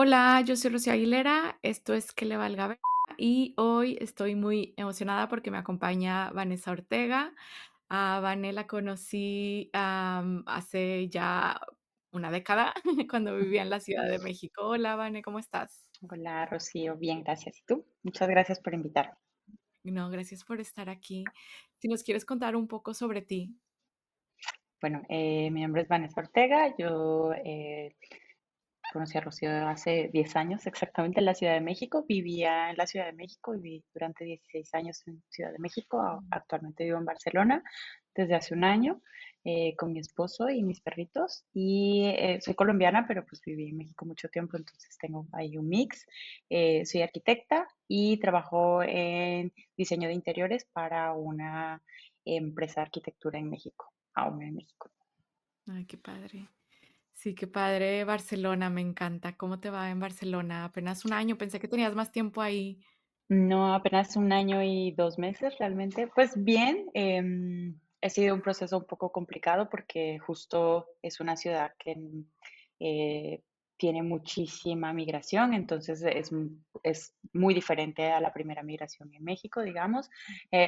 Hola, yo soy Rocío Aguilera, esto es Que le valga ver y hoy estoy muy emocionada porque me acompaña Vanessa Ortega. A Vane la conocí, hace ya una década, cuando vivía en la Ciudad de México. Hola, Vane, ¿cómo estás? Hola, Rocío. Bien, gracias. ¿Y tú? Muchas gracias por invitarme. No, gracias por estar aquí. Si nos quieres contar un poco sobre ti. Bueno, mi nombre es Vanessa Ortega. Yo conocí a Rocío hace 10 años exactamente en la Ciudad de México. Vivía en la Ciudad de México, viví durante 16 años en Ciudad de México. Actualmente vivo en Barcelona desde hace un año con mi esposo y mis perritos. Y soy colombiana, pero pues viví en México mucho tiempo, entonces tengo ahí un mix. Soy arquitecta y trabajo en diseño de interiores para una empresa de arquitectura en México, aún en México. Ay, qué padre. Sí, qué padre Barcelona, me encanta. ¿Cómo te va en Barcelona? Apenas un año, pensé que tenías más tiempo ahí. No, apenas un año y 2 meses realmente. Pues bien, ha sido un proceso un poco complicado porque justo es una ciudad que, eh, tiene muchísima migración, entonces es muy diferente a la primera migración en México, digamos.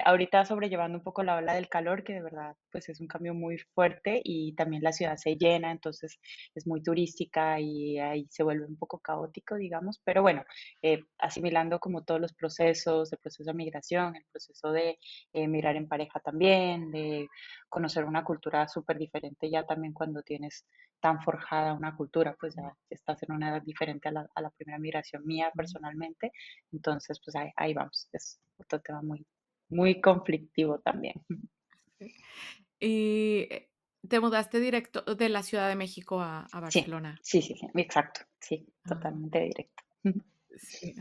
Ahorita sobrellevando un poco la ola del calor, que de verdad, pues, es un cambio muy fuerte y también la ciudad se llena, entonces es muy turística y ahí se vuelve un poco caótico, digamos, pero bueno, asimilando como todos los procesos, el proceso de migración, el proceso de migrar en pareja también, de conocer una cultura súper diferente ya también cuando tienes tan forjada una cultura, pues ya estás en una edad diferente a la primera migración mía personalmente. Entonces, pues ahí vamos. Es otro tema muy, muy conflictivo también. Y, ¿te mudaste directo de la Ciudad de México a Sí, Barcelona? sí, exacto. Sí, Ah, totalmente directo. sí,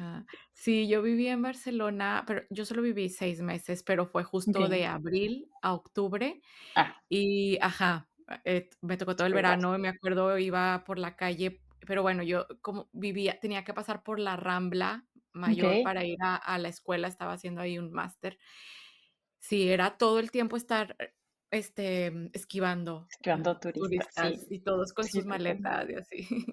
sí, yo viví en Barcelona, pero yo solo viví 6 meses, pero fue Ok. justo de abril a octubre Ah, y ajá, me tocó todo el igual. verano, me acuerdo, iba por la calle, pero bueno, yo como vivía tenía que pasar por la Rambla Ok. Mayor para ir a la escuela, estaba haciendo ahí un máster. Sí, era todo el tiempo estar, esquivando, Esquivando turistas, sí, turistas y todos con sí, sus totalmente. maletas y así.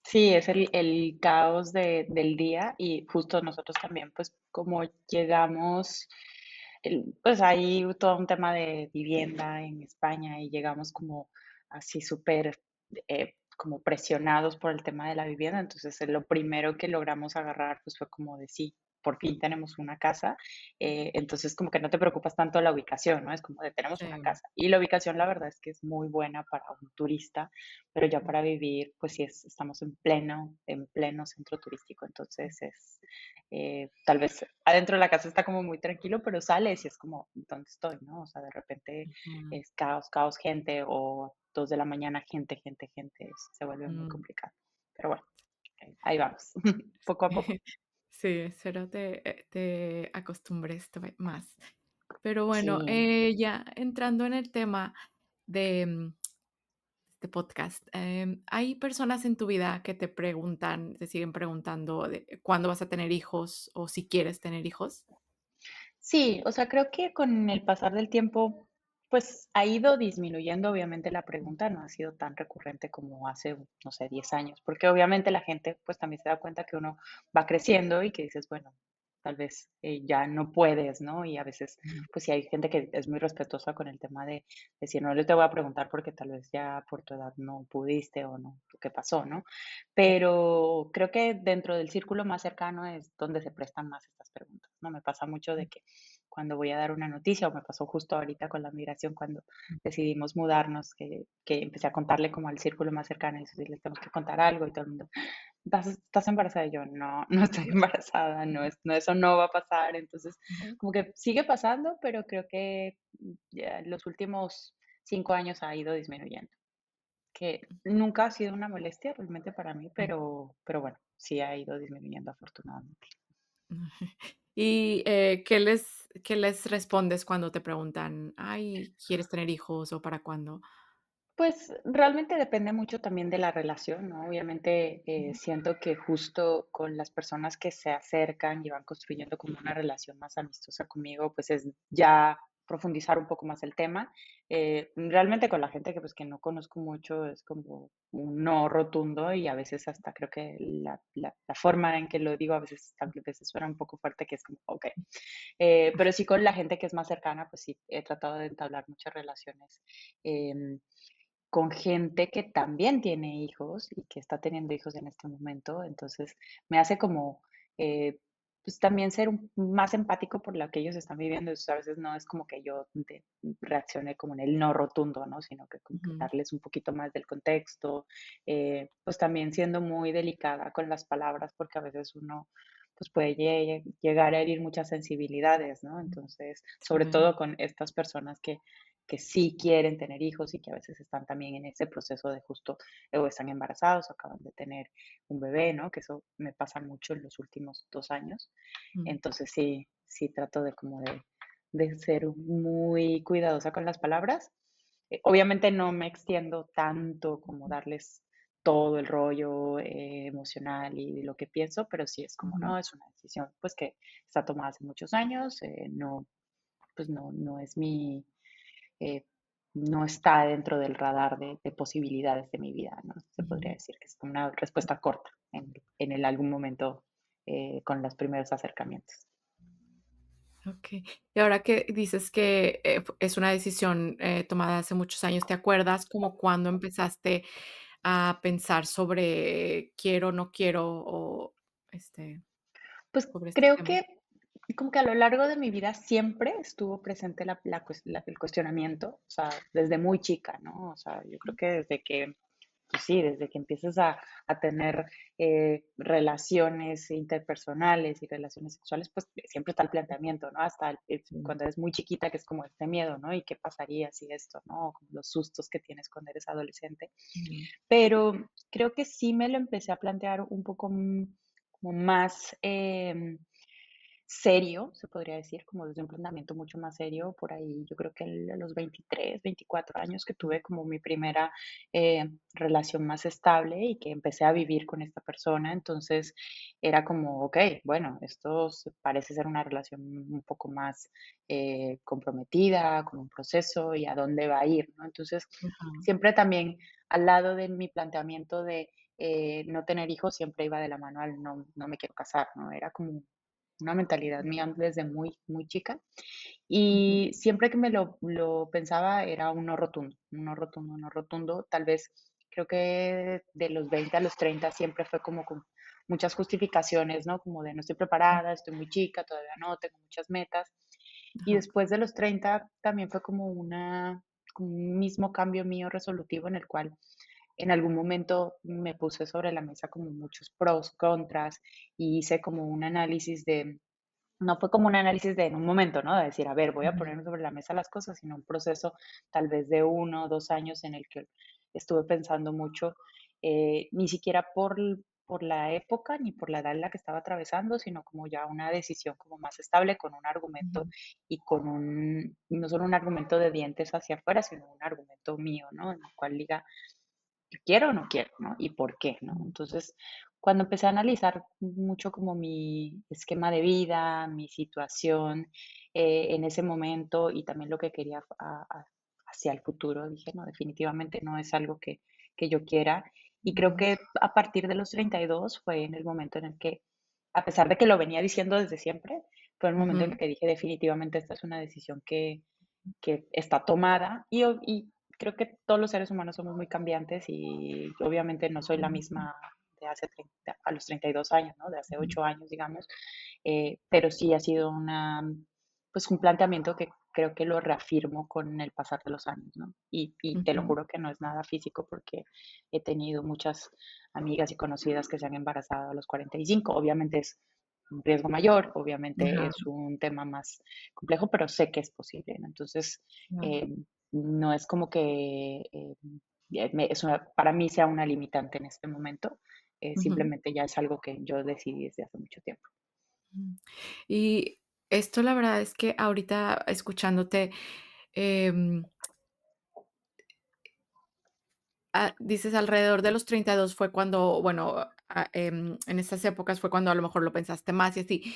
Sí, es el caos del día y justo nosotros también, pues, como llegamos, pues, hay todo un tema de vivienda en España y llegamos como así súper, como presionados por el tema de la vivienda. Entonces, lo primero que logramos agarrar, pues, fue como de sí, por fin tenemos una casa. Entonces, como que no te preocupas tanto la ubicación, ¿no? Es como de tenemos una Sí. casa. Y la ubicación, la verdad es que es muy buena para un turista, pero ya para vivir, pues sí estamos en pleno centro turístico, entonces tal vez adentro de la casa está como muy tranquilo, pero sales y es como, ¿dónde estoy, no? O sea, de repente Ujú. es caos, caos, gente, o 2 de la mañana, gente, se vuelve muy Mm. complicado. Pero bueno, ahí vamos, poco a poco. Sí, espero te acostumbres más. Pero bueno, Sí. ya entrando en el tema de, este podcast, ¿hay personas en tu vida que te siguen preguntando de cuándo vas a tener hijos o si quieres tener hijos? Sí, o sea, creo que con el pasar del tiempo, pues ha ido disminuyendo, obviamente la pregunta no ha sido tan recurrente como hace, no sé, 10 años, porque obviamente la gente pues también se da cuenta que uno va creciendo y que dices, bueno, tal vez ya no puedes, ¿no? Y a veces, Ujú. pues sí hay gente que es muy respetuosa con el tema de decir, no le te voy a preguntar porque tal vez ya por tu edad no pudiste o no, qué pasó, ¿no? Pero creo que dentro del círculo más cercano es donde se prestan más estas preguntas, ¿no? Me pasa mucho de que cuando voy a dar una noticia, o me pasó justo ahorita con la migración, cuando decidimos mudarnos, que empecé a contarle como al círculo más cercano, y decirles, les tenemos que contar algo, y todo el mundo, ¿estás embarazada? Y yo, no, no estoy embarazada, no, eso no va a pasar. Entonces, Ujú. como que sigue pasando, pero creo que ya en los últimos 5 años ha ido disminuyendo, que nunca ha sido una molestia realmente para mí, pero bueno, sí ha ido disminuyendo afortunadamente. ¿Y, qué les respondes cuando te preguntan: "Ay, ¿quieres tener hijos o para cuándo?" Pues, realmente depende mucho también de la relación, ¿no? Obviamente, Ujú. siento que justo con las personas que se acercan y van construyendo como una relación más amistosa conmigo, pues, es ya profundizar un poco más el tema. Realmente con la gente que, pues, que no conozco mucho es como un no rotundo y a veces hasta creo que la forma en que lo digo a veces suena un poco fuerte, que es como, okey. Pero sí con la gente que es más cercana, pues sí, he tratado de entablar muchas relaciones, em, con gente que también tiene hijos y que está teniendo hijos en este momento. Entonces, me hace como, pues, también ser más empático por lo que ellos están viviendo. Entonces, a veces no es como que yo reaccione como en el no rotundo, ¿no? Sino que como que Ujú, darles un poquito más del contexto, pues también siendo muy delicada con las palabras, porque a veces uno pues puede llegar a herir muchas sensibilidades, ¿no? Entonces, sobre sí, todo con estas personas que sí quieren tener hijos y que a veces están también en ese proceso de justo, o están embarazados o acaban de tener un bebé, ¿no? Que eso me pasa mucho en los últimos 2 años. mm, Entonces sí trato de como de ser muy cuidadosa con las palabras. Obviamente no me extiendo tanto como darles todo el rollo emocional y lo que pienso, pero sí es como, ujú, no, es una decisión pues que está tomada hace muchos años, no, pues no es eh, no está dentro del radar de posibilidades de mi vida, ¿no? Se podría ujú. decir que es como una respuesta corta en el algún momento con los primeros acercamientos. Okey. Y ahora que dices que, es una decisión, tomada hace muchos años, ¿te acuerdas como cuándo empezaste a pensar sobre quiero, no quiero o, Pues sobre este creo tema? que como que a lo largo de mi vida siempre estuvo presente el cuestionamiento, o sea, desde muy chica, ¿no? O sea, yo creo que desde que pues sí, desde que empiezas a tener relaciones interpersonales y relaciones sexuales, pues siempre está el planteamiento, ¿no? Hasta Mm, cuando eres muy chiquita, que es como este miedo, ¿no? ¿Y qué pasaría si esto, ¿no? Como los sustos que tienes cuando eres adolescente. ujú, Pero creo que sí me lo empecé a plantear un poco como más serio, se podría decir, como desde un planteamiento mucho más serio, por ahí yo creo que a los 23, 24 años que tuve como mi primera relación más estable y que empecé a vivir con esta persona, entonces era como, ok, bueno, parece ser una relación un poco más comprometida, con un proceso y a dónde va a ir, ¿no? Entonces, ujú, siempre también al lado de mi planteamiento de no tener hijos, siempre iba de la mano al no me quiero casar, ¿no? Era como una mentalidad mía desde muy, muy chica. ujú, Y siempre que me lo pensaba era un no rotundo, un no rotundo, un no rotundo. Tal vez creo que de los 20 a los 30 siempre fue como con muchas justificaciones, ¿no? Como de no estoy preparada, estoy muy chica, todavía no, tengo muchas metas. Y ajá, después de los 30 también fue como un mismo cambio mío resolutivo en el cual en algún momento me puse sobre la mesa como muchos pros, contras, y hice como un análisis no fue como un análisis de en un momento, ¿no? De decir, a ver, voy a ujú, poner sobre la mesa las cosas, sino un proceso tal vez de 1 o 2 años en el que estuve pensando mucho, ni siquiera por la época ni por la edad en la que estaba atravesando, sino como ya una decisión como más estable con un argumento ujú, y no solo un argumento de dientes hacia afuera, sino un argumento mío, ¿no? En el cual diga, quiero o no quiero, ¿no? Y por qué, ¿no? ujú, Entonces, cuando empecé a analizar mucho como mi esquema de vida, mi situación en ese momento y también lo que quería hacia el futuro, dije, no, definitivamente no es algo que yo quiera. Y creo ujú, que a partir de los 32 fue en el momento en el que, a pesar de que lo venía diciendo desde siempre, fue el momento en el ujú, que dije, definitivamente esta es una decisión que está tomada y creo que todos los seres humanos somos muy cambiantes y obviamente no soy la ujú, misma de hace 30 a los 32 años, ¿no? De hace ujú, 8 años, digamos, pero sí ha sido pues un planteamiento que creo que lo reafirmo con el pasar de los años, ¿no? Y te lo ujú, juro que no es nada físico porque he tenido muchas amigas y conocidas que se han embarazado a los 45. Obviamente es un riesgo mayor, obviamente ajá, es un tema más complejo, pero sé que es posible, ¿no? Entonces, claro, eh, no es como que para mí sea una limitante en este momento, ujú, simplemente ya es algo que yo decidí desde hace mucho tiempo. ujú. Y esto la verdad es que ahorita escuchándote, em, dices alrededor de los 32 fue cuando, bueno, en esas épocas fue cuando a lo mejor lo pensaste más y así.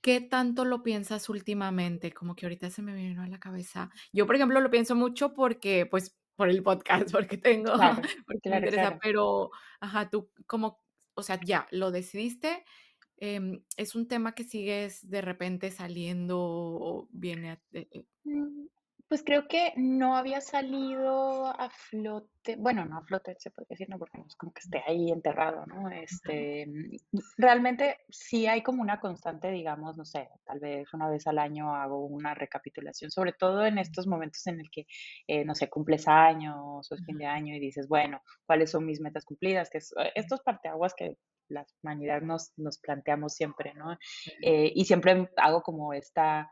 ¿Qué tanto lo piensas últimamente? Como que ahorita se me vino a la cabeza. Yo, por ejemplo, lo pienso mucho porque, pues, por el podcast, porque tengo Claro, porque me claro, interesa, claro. pero, ajá, tú como, o sea, ya, lo decidiste, ¿es un tema que sigues de repente saliendo o viene a Mm, pues creo que no había salido a flote, bueno, no a flote se podría decir, no, porque no es como que esté ahí enterrado, ¿no? Realmente sí hay como una constante, digamos, no sé, tal vez una vez al año hago una recapitulación, sobre todo en estos momentos en el que, no sé, cumples años o es fin de año y dices, bueno, ¿cuáles son mis metas cumplidas? Que es, estos parteaguas que la humanidad nos planteamos siempre, ¿no? Y siempre hago como esta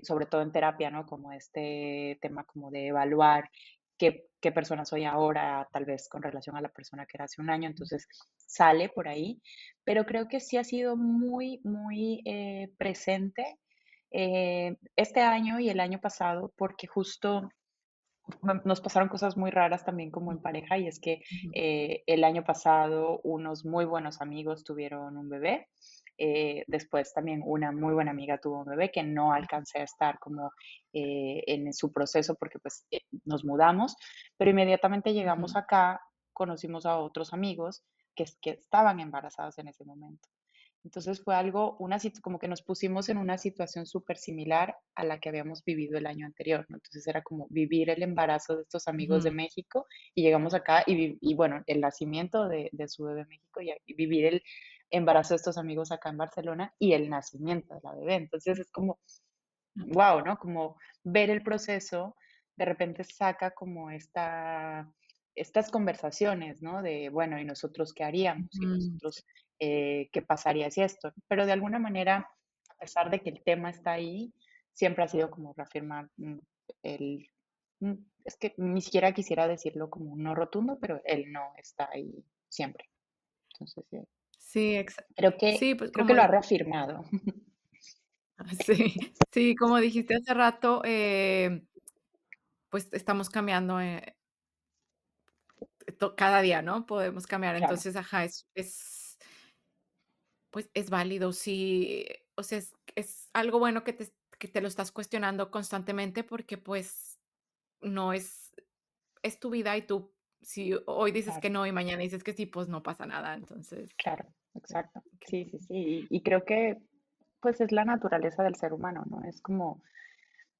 sobre todo en terapia, ¿no? Como este tema como de evaluar qué persona soy ahora, tal vez con relación a la persona que era hace un año, entonces sale por ahí, pero creo que sí ha sido muy, muy presente este año y el año pasado, porque justo nos pasaron cosas muy raras también como en pareja, y es que Ujú, el año pasado unos muy buenos amigos tuvieron un bebé. Después también una muy buena amiga tuvo un bebé que no alcancé a estar como en su proceso porque pues nos mudamos, pero inmediatamente llegamos ujú, acá, conocimos a otros amigos que estaban embarazados en ese momento. Entonces fue algo, como que nos pusimos en una situación súper similar a la que habíamos vivido el año anterior, ¿no? Entonces era como vivir el embarazo de estos amigos de ujú, México y llegamos acá y bueno, el nacimiento de su bebé en México y vivir el embarazo de estos amigos acá en Barcelona y el nacimiento de la bebé. Entonces es como, wow, ¿no? Como ver el proceso, de repente saca como estas conversaciones, ¿no? De, bueno, ¿y nosotros qué haríamos? ¿Y ujú, nosotros qué pasaría si esto? Pero de alguna manera, a pesar de que el tema está ahí, siempre ha sido como reafirmar el... Es que ni siquiera quisiera decirlo como un no rotundo, pero el no está ahí siempre. Entonces, sí, sí, pues, creo que como lo ha reafirmado. sí, sí, como dijiste hace rato, pues, estamos cambiando, cada día, ¿no? Podemos cambiar. Claro, Entonces, ajá, pues, es válido. Sí, o sea, es algo bueno que te lo estás cuestionando constantemente porque, pues, no es tu vida y tú, si hoy dices claro. que no y mañana dices que sí, pues, no pasa nada. Entonces, Claro, que exacto. que Sí, sí, sí. Y creo que, pues, es la naturaleza del ser humano, ¿no? Es como,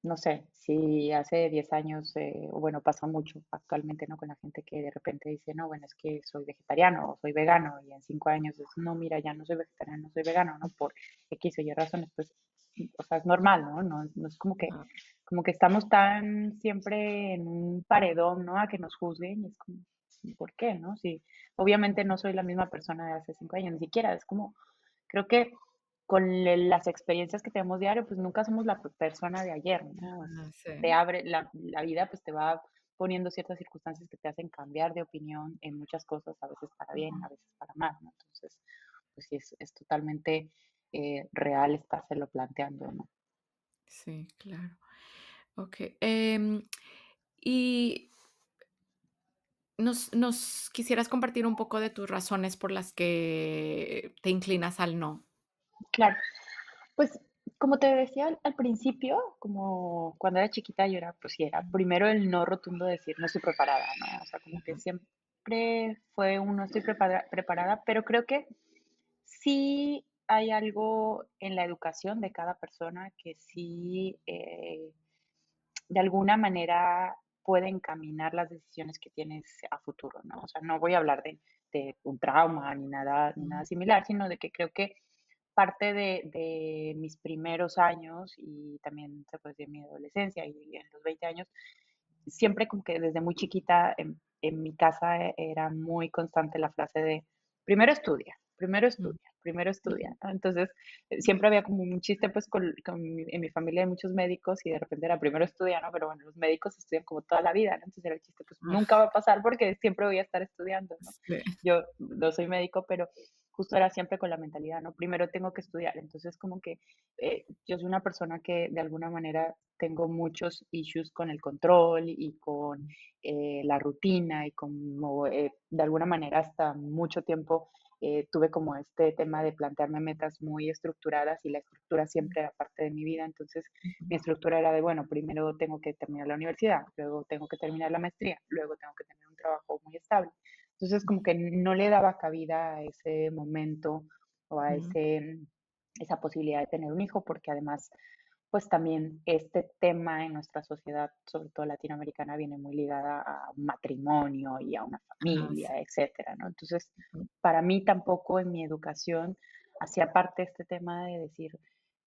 no sé, si hace 10 años, o bueno, pasa mucho actualmente, ¿no? Con la gente que de repente dice, no, bueno, es que soy vegetariano o soy vegano, y en 5 años es, no, mira, ya no soy vegetariano, no soy vegano, ¿no? Por X o Y razones, pues, o sea, es normal, ¿no? No es ah, como que estamos tan siempre en un paredón, ¿no? A que nos juzguen, y es como, ¿por qué, no? Si obviamente no soy la misma persona de hace 5 años, ni siquiera, es como, creo que con las experiencias que tenemos diario, pues nunca somos la persona de ayer, ¿no? Te sí. abre la vida, pues te va poniendo ciertas circunstancias que te hacen cambiar de opinión en muchas cosas, a veces para bien, a veces para mal, ¿no? Entonces, pues sí, es totalmente real estárselo planteando, ¿no? Sí, claro. Okey, y nos quisieras compartir un poco de tus razones por las que te inclinas al no. Claro, pues como te decía al principio, como cuando era chiquita yo era, pues sí, era primero el no rotundo de decir no estoy preparada, ¿no? O sea, como que Ujú, siempre fue un no estoy preparada, pero creo que sí hay algo en la educación de cada persona que sí, de alguna manera puede encaminar las decisiones que tienes a futuro, ¿no? O sea, no voy a hablar de un trauma ni nada ujú, similar, sino de que creo que parte de mis primeros años y también se puede decir mi adolescencia y en los 20 años, siempre como que desde muy chiquita en mi casa era muy constante la frase de primero estudia, primero ujú, estudia, primero estudia, ujú. ¿no? Entonces, siempre había como un chiste pues en mi familia hay muchos médicos y de repente era primero estudia, ¿no? Pero bueno, los médicos estudian como toda la vida, ¿no? Entonces era el chiste, pues nunca Ah, va a pasar porque siempre voy a estar estudiando, ¿no? sí. Yo no soy médico, pero justo era siempre con la mentalidad, ¿no? Primero tengo que estudiar. Entonces, como que yo soy una persona que de alguna manera tengo muchos issues con el control y con la rutina y como de alguna manera hasta mucho tiempo tuve como este tema de plantearme metas muy estructuradas y la estructura siempre era parte de mi vida. Entonces, mi Ujú, estructura era de, bueno, primero tengo que terminar la universidad, luego tengo que terminar la maestría, luego tengo que tener un trabajo muy estable. Entonces, como que no le daba cabida a ese momento o a ujú, esa posibilidad de tener un hijo, porque además, pues también este tema en nuestra sociedad, sobre todo latinoamericana, viene muy ligada a un matrimonio y a una ah, sí, familia, etcétera, ¿no? Entonces, ujú, para mí tampoco en mi educación hacía parte este tema de decir,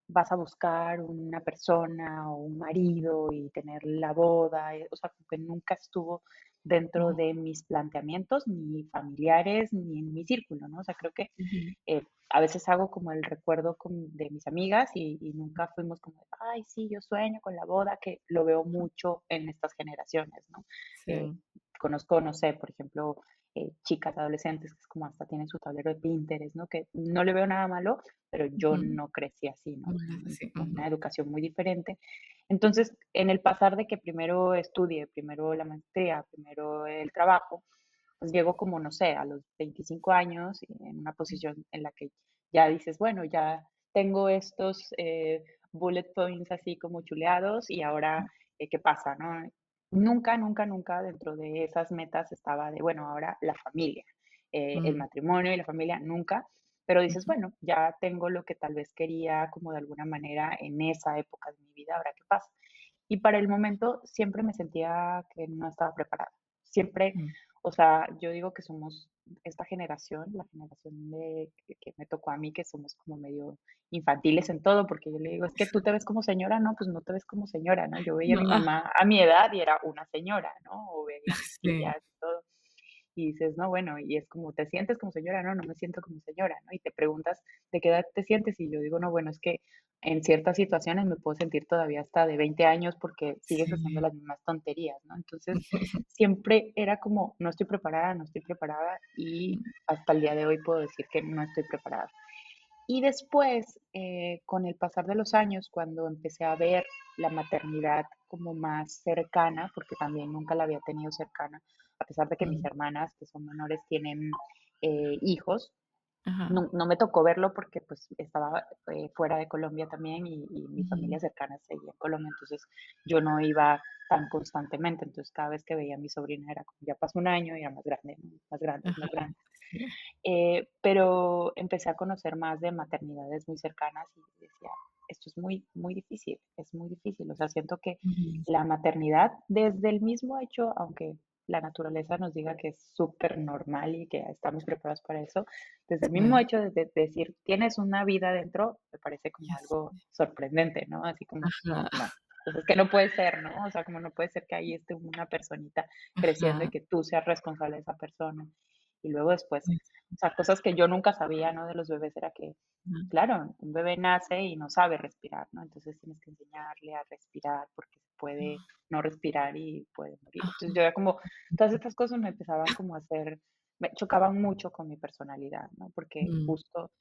vas a buscar una persona o un marido y tener la boda, o sea, como que nunca estuvo dentro ujú, de mis planteamientos, ni familiares, ni en mi círculo, ¿no? O sea, creo que ujú, a veces hago como el recuerdo de mis amigas y nunca fuimos como, ay, sí, yo sueño con la boda, que lo veo mucho en estas generaciones, ¿no? Eh, sí, conozco, no sé, por ejemplo, chicas adolescentes que es como hasta tienen su tablero de Pinterest, ¿no? Que no le veo nada malo, pero yo ujú, no crecí así, ¿no? no es así, Con ujú, una educación muy diferente. Entonces, en el pasar de que primero estudie, primero la maestría, primero el trabajo, pues llego como, no sé, a los 25 años y en una posición en la que ya dices, bueno, ya tengo estos bullet points así como chuleados y ahora, ¿qué pasa, no? Nunca, nunca, nunca dentro de esas metas estaba de, bueno, ahora la familia, el mm, matrimonio y la familia, nunca. Pero dices, ujú, bueno, ya tengo lo que tal vez quería como de alguna manera en esa época de mi vida, ahora qué pasa. Y para el momento siempre me sentía que no estaba preparada. Siempre, mm, o sea, yo digo que somos esta generación, la generación de que me tocó a mí, que somos como medio infantiles en todo, porque yo le digo, es que tú te ves como señora, no, pues no te ves como señora, ¿no? Yo veía a no, mi mamá a mi edad y era una señora, ¿no? O veía a mis sí, tías y todo. Y dices, no, bueno, y es como, ¿te sientes como señora? No, no me siento como señora, ¿no? Y te preguntas, ¿de qué edad te sientes? Y yo digo, no, bueno, es que en ciertas situaciones me puedo sentir todavía hasta de 20 años porque sigues haciendo sí, las mismas tonterías, ¿no? Entonces, siempre era como, no estoy preparada, no estoy preparada y hasta el día de hoy puedo decir que no estoy preparada. Y después, con el pasar de los años, cuando empecé a ver la maternidad como más cercana, porque también nunca la había tenido cercana, a pesar de que mis mm, hermanas, que son menores, tienen hijos, ajá, no, no me tocó verlo porque pues estaba fuera de Colombia también y mi ujú, familia cercana seguía en Colombia, entonces yo no iba tan constantemente, entonces cada vez que veía a mi sobrina era como ya pasó un año y era más grande, ¿no? Más grandes, ajá, más grandes. sí, Pero empecé a conocer más de maternidades muy cercanas y decía, esto es muy, muy difícil, es muy difícil. O sea, siento que ujú, la maternidad, desde el mismo hecho, aunque la naturaleza nos diga que es súper normal y que estamos preparados para eso, desde el mismo sí, hecho de decir, tienes una vida dentro, me parece como yes, algo sorprendente, ¿no? Así como, ajá, no. Pues es que no puede ser, ¿no? O sea, como no puede ser que ahí esté una personita creciendo y ajá, que tú seas responsable de esa persona. Y luego después sí, o sea, cosas que yo nunca sabía, ¿no? De los bebés era que, ajá, claro, un bebé nace y no sabe respirar, ¿no? Entonces tienes que enseñarle a respirar porque se puede no respirar y puede morir. ajá, Entonces yo era como, todas estas cosas me empezaban como a hacer, me chocaban mucho con mi personalidad, ¿no? Porque mm, justo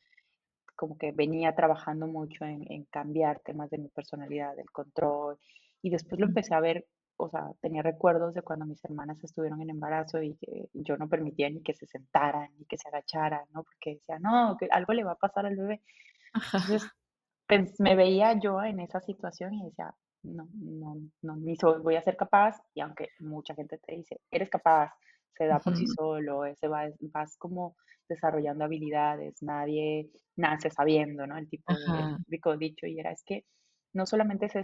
como que venía trabajando mucho en cambiar temas de mi personalidad, del control, y después lo mm, empecé a ver, o sea, tenía recuerdos de cuando mis hermanas estuvieron en embarazo y que yo no permitía ni que se sentaran, ni que se agacharan, ¿no? Porque decía, no, que algo le va a pasar al bebé. Entonces, ajá, me veía yo en esa situación y decía, no, no, no, ni voy a ser capaz, y aunque mucha gente te dice, eres capaz, se da por sí ujú, solo, vas como desarrollando habilidades, nadie nace sabiendo, ¿no? El ajá, típico dicho, y era, es que no solamente es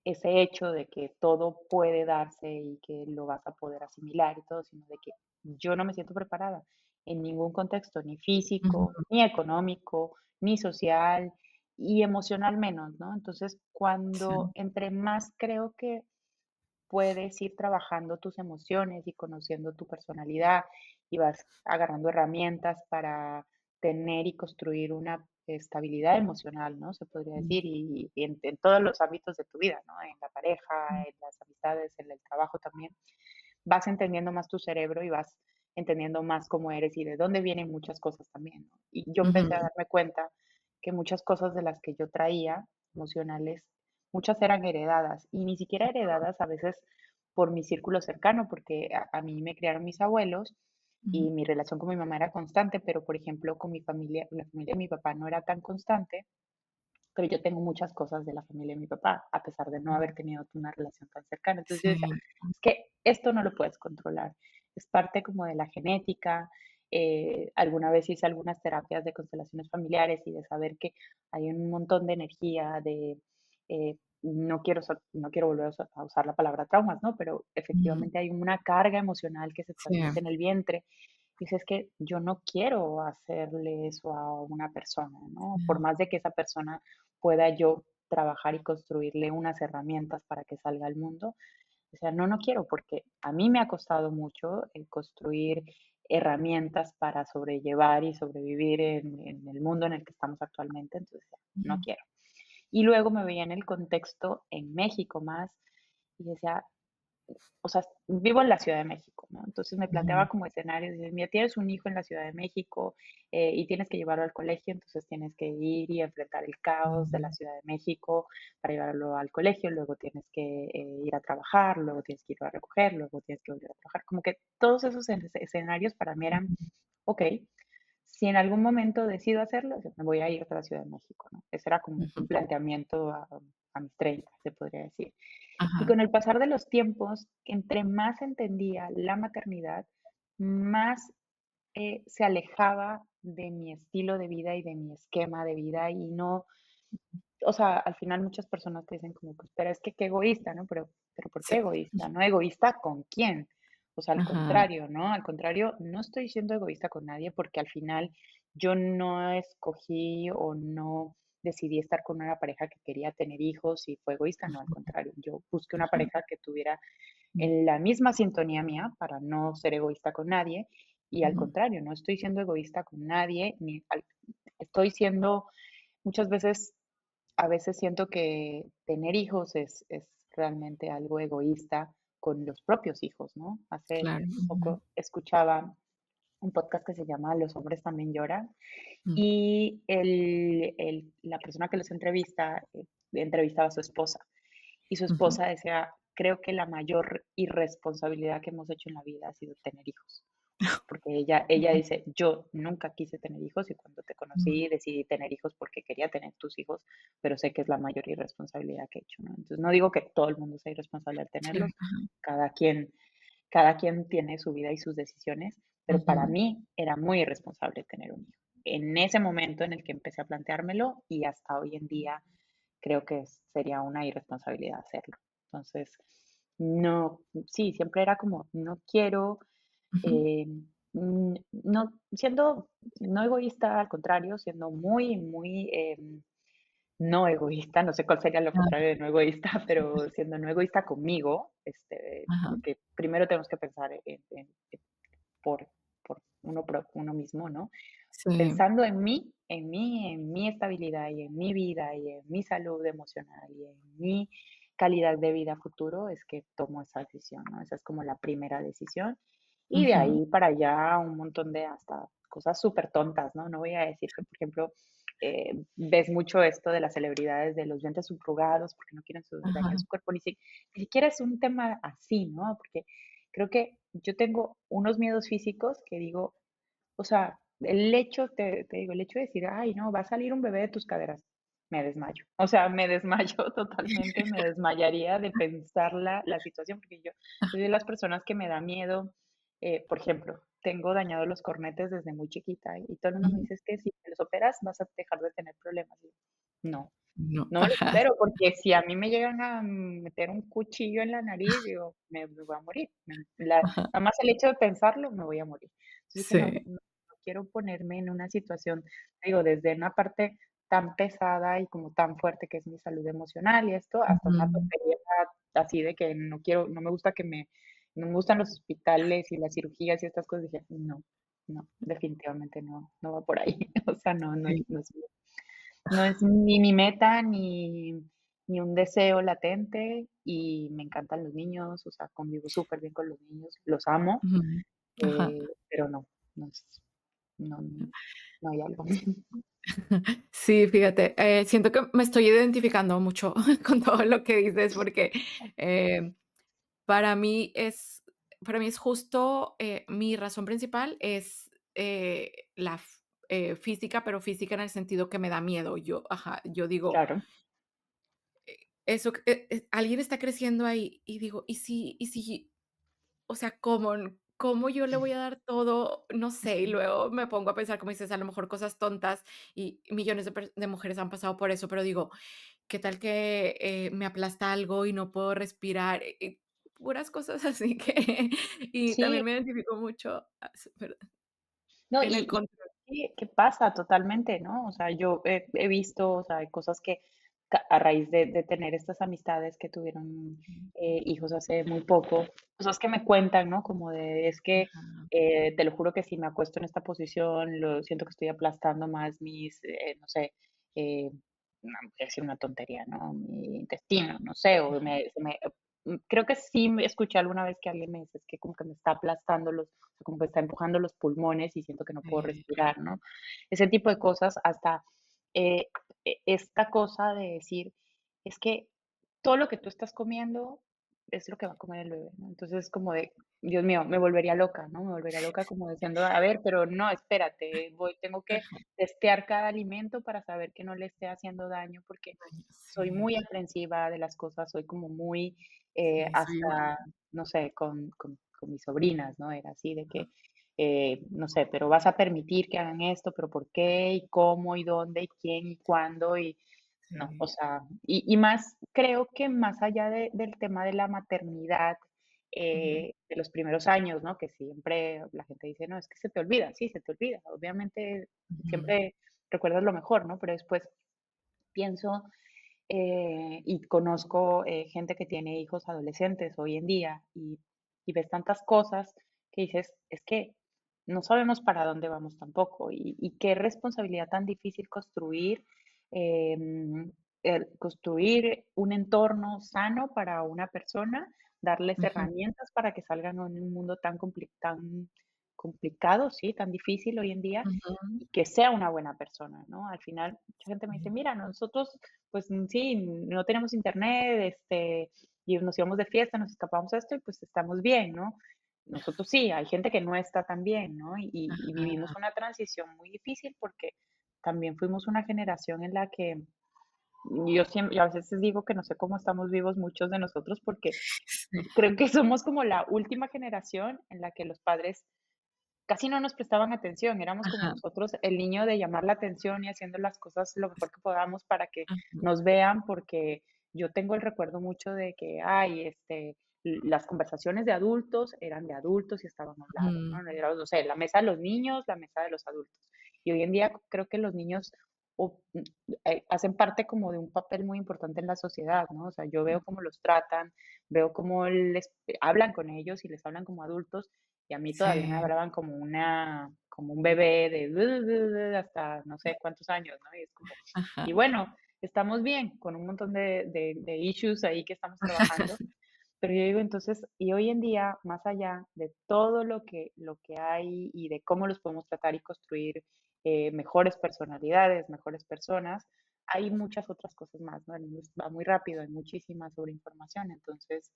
ese hecho de que todo puede darse y que lo vas a poder asimilar y todo, sino de que yo no me siento preparada en ningún contexto, ni físico, ujú, ni económico, ni social y emocional menos, ¿no? Entonces, cuando sí, entre más creo que puedes ir trabajando tus emociones y conociendo tu personalidad y vas agarrando herramientas para tener y construir una estabilidad emocional, ¿no? Se podría mm, decir, y en todos los ámbitos de tu vida, ¿no? En la pareja, mm, en las amistades, en el trabajo también. Vas entendiendo más tu cerebro y vas entendiendo más cómo eres y de dónde vienen muchas cosas también, ¿no? Y yo empecé a Ujú. darme cuenta que muchas cosas de las que yo traía emocionales, muchas eran heredadas y ni siquiera heredadas a veces por mi círculo cercano, porque a mí me criaron mis abuelos Ujú. y mi relación con mi mamá era constante, pero por ejemplo con mi familia, la familia de mi papá no era tan constante, pero yo tengo muchas cosas de la familia de mi papá, a pesar de no haber tenido una relación tan cercana. Entonces yo decía, Sí. es que esto no lo puedes controlar, es parte como de la genética. Alguna vez hice algunas terapias de constelaciones familiares y de saber que hay un montón de energía, no quiero volver a usar la palabra traumas, ¿no? Pero Ujú. efectivamente hay una carga emocional que se Sí. transmite en el vientre. Dice, es que yo no quiero hacerle eso a una persona, ¿no? Por Sí. más de que esa persona pueda yo trabajar y construirle unas herramientas para que salga al mundo. O sea, no, no quiero, porque a mí me ha costado mucho el construir herramientas para sobrellevar y sobrevivir en el mundo en el que estamos actualmente, entonces no Ujú. quiero. Y luego me veía en el contexto en México más y decía, o sea, vivo en la Ciudad de México, ¿no? Entonces me Ujú. planteaba como escenario, dices, mira, tienes un hijo en la Ciudad de México y tienes que llevarlo al colegio, entonces tienes que ir y enfrentar el caos de la Ujú. Ciudad de México para llevarlo al colegio, luego tienes que ir a trabajar, luego tienes que ir a recoger, luego tienes que volver a trabajar. Como que todos esos escenarios para mí eran, Ujú. ok, si en algún momento decido hacerlo, me voy a ir a la Ciudad de México, ¿no? Ese era como un Ujú. planteamiento a mis 30, se podría decir. Y Ajá. con el pasar de los tiempos, entre más entendía la maternidad, más se alejaba de mi estilo de vida y de mi esquema de vida y no, o sea, al final muchas personas te dicen como, pues, pero es que qué egoísta, ¿no? Pero ¿por Sí. qué egoísta? ¿No egoísta con quién? O sea, al Ajá. contrario, ¿no? Al contrario, no estoy siendo egoísta con nadie porque al final yo no escogí o no decidí estar con una pareja que quería tener hijos y fue egoísta, no, al contrario, yo busqué una Ajá. pareja que tuviera Mm. en la misma sintonía mía para no ser egoísta con nadie y al Ujú. contrario, no estoy siendo egoísta con nadie, estoy siendo muchas veces, a veces siento que tener hijos es realmente algo egoísta con los propios hijos, ¿no? Hace Claro. Ujú. poco escuchaba un podcast que se llama Los hombres también lloran Mm. y la persona que los entrevista, entrevistaba a su esposa y su Ujú. esposa decía, creo que la mayor irresponsabilidad que hemos hecho en la vida ha sido tener hijos. Porque ella Ujú. dice, yo nunca quise tener hijos y cuando te Mm. conocí decidí tener hijos porque quería tener tus hijos, pero sé que es la mayor irresponsabilidad que he hecho, ¿no? Entonces no digo que todo el mundo sea irresponsable al Sí. tenerlos, Ajá. cada quien, cada quien tiene su vida y sus decisiones, pero para Ujú. mí era muy irresponsable tener un hijo. En ese momento en el que empecé a planteármelo y hasta hoy en día creo que sería una irresponsabilidad hacerlo. Entonces, no, sí, siempre era como, no quiero, Ujú. eh, no, siendo no egoísta, al contrario, siendo muy, muy no egoísta, no sé cuál sería lo Ah, contrario de no egoísta, pero siendo no egoísta conmigo, ajá. porque primero tenemos que pensar por, por uno mismo, ¿no? Sí. Pensando en mi estabilidad y en mi vida y en mi salud emocional y en mi calidad de vida futuro, es que tomo esa decisión, ¿no? Esa es como la primera decisión. Y de Ujú. ahí para allá un montón de hasta cosas súper tontas, ¿no? No voy a decir que, por ejemplo, ves mucho esto de las celebridades de los dientes subrugados porque no quieren dañar Ajá. su cuerpo, ni siquiera es un tema así, ¿no? Porque creo que yo tengo unos miedos físicos que digo, o sea, el hecho, te digo, el hecho de decir: "Ay, no, va a salir un bebé de tus caderas", me desmayo. O sea, me desmayo totalmente, me desmayaría de pensar la situación, porque yo soy de las personas que me da miedo, por ejemplo, tengo dañados los cornetes desde muy chiquita, y todo el mundo me Ujú. dice: "Es que si te los operas vas a dejar de tener problemas". Y yo: "No". No. No me lo Ajá. espero, porque si a mí me llegan a meter un cuchillo en la nariz, digo, me voy a morir. Ajá. Nada más el hecho de pensarlo, me voy a morir. Entonces dije: "No, Sí. no quiero ponerme en una situación", digo, desde una parte tan pesada y como tan fuerte que es mi salud emocional y esto, hasta una Ujú. tontería así de que no me gusta no me gustan los hospitales y las cirugías y estas cosas. Dije: "No, no, definitivamente no, no va por ahí". O sea, Sí. no es ni mi meta, ni un deseo latente, y me encantan los niños, o sea, convivo súper bien con los niños, los amo, Ujú. Ajá. pero no, no es no no hay algo. Sí, fíjate, siento que me estoy identificando mucho con todo lo que dices, porque, eh, para mí es para mí es justo, mi razón principal es, la física, pero física en el sentido que me da miedo. Yo digo, Claro. eso alguien está creciendo ahí, y digo, ¿y si o sea, cómo yo le voy a dar todo? No sé, y luego me pongo a pensar, como dices, a lo mejor cosas tontas, y millones de mujeres han pasado por eso, pero digo, ¿qué tal que, me aplasta algo y no puedo respirar? Puras cosas así que y Sí, también me identifico mucho, perdón, no, en el y control. sí, que pasa totalmente, ¿no? O sea, yo he visto, o sea, hay cosas que a raíz de tener estas amistades que tuvieron hijos hace muy poco, cosas que me cuentan, ¿no? Como de, es que Ajá, te lo juro que si me acuesto en esta posición, lo siento que estoy aplastando más mis, no sé, voy a decir una tontería, ¿no? Mi intestino, no sé, o creo que sí me escuché alguna vez que alguien me dice, es que como que me está aplastando como que está empujando los pulmones y siento que no puedo sí, respirar, ¿no? Ese tipo de cosas, hasta eh, esta cosa de decir, es que todo lo que tú estás comiendo es lo que va a comer el bebé, ¿no? Entonces, como de, Dios mío, me volvería loca, ¿no? Me volvería loca como diciendo, a ver, pero no, espérate, tengo que ajá, testear cada alimento para saber que no le esté haciendo daño, porque soy sí, muy aprensiva de las cosas, soy como muy, sí, soy igual. hasta, no sé, con mis sobrinas, ¿no? Era así de que, no sé, pero vas a permitir que hagan esto, pero ¿por qué? ¿Y cómo? ¿Y dónde? ¿Y quién? ¿Y cuándo? Y no, o Sí, sea, y más, creo que más allá del tema de la maternidad, ujú, de los primeros años, ¿no? Que siempre la gente dice, no, es que se te olvida, sí, se te olvida, obviamente ujú, siempre recuerdas lo mejor, ¿no? Pero después pienso y conozco gente que tiene hijos adolescentes hoy en día y ves tantas cosas que dices, es que no sabemos para dónde vamos tampoco y qué responsabilidad tan difícil construir, construir un entorno sano para una persona, darles ujú, herramientas para que salgan en un mundo tan complicado, sí, tan difícil hoy en día ujú, y que sea una buena persona, ¿no? Al final, mucha gente me dice, sí, mira, nosotros, pues sí, no tenemos internet, y nos íbamos de fiesta, nos escapamos a esto y pues estamos bien, ¿no? Nosotros sí, hay gente que no está tan bien, ¿no? Y ajá, vivimos una transición muy difícil porque también fuimos una generación en la que yo siempre, yo a veces digo que no sé cómo estamos vivos muchos de nosotros porque sí, creo que somos como la última generación en la que los padres casi no nos prestaban atención, éramos como ajá, nosotros, el niño de llamar la atención y haciendo las cosas lo mejor que podamos para que ajá, nos vean, porque yo tengo el recuerdo mucho de que, ay, las conversaciones de adultos eran de adultos y estaban a un lado, ujú, ¿no? Era, no sé, la mesa de los niños, la mesa de los adultos. Y hoy en día creo que los niños o- hacen parte como de un papel muy importante en la sociedad, ¿no? O sea, yo veo cómo los tratan, veo cómo les hablan con ellos y les hablan como adultos y a mí todavía me sí, hablaban como un bebé de hasta no sé cuántos años, ¿no? Y es como, y ajá. bueno, estamos bien, con un montón de issues ahí que estamos trabajando, pero yo digo, entonces, y hoy en día, más allá de todo lo que hay y de cómo los podemos tratar y construir mejores personalidades, mejores personas, hay muchas otras cosas más, ¿no? El mundo va muy rápido, hay muchísima sobreinformación, entonces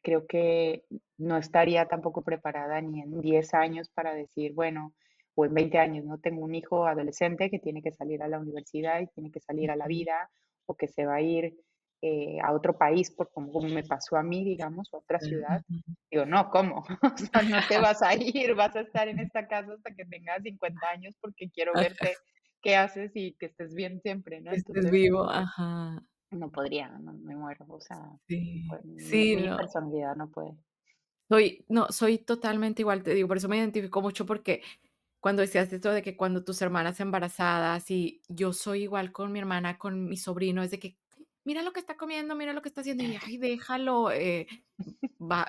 creo que no estaría tampoco preparada ni en 10 años para decir, bueno, o en 20 años, ¿no? Tengo un hijo adolescente que tiene que salir a la universidad y tiene que salir a la Ujú, vida o que se va a ir a otro país, por como me pasó a mí, digamos, o a otra ciudad. ujú. Digo, no, ¿cómo? O sea, no te vas a ir, vas a estar en esta casa hasta que tengas 50 años porque quiero verte qué haces y que estés bien siempre, ¿no? Que estés Entonces, vivo, ajá. no podría, no, me muero, o sea, no Sí, puede, sí, mi no. personalidad no puede. Soy totalmente igual, te digo, por eso me identifico mucho, porque cuando decías esto de que cuando tus hermanas embarazadas, y yo soy igual con mi hermana, con mi sobrino, es de que: "Mira lo que está comiendo, mira lo que está haciendo", y: "Ay, déjalo,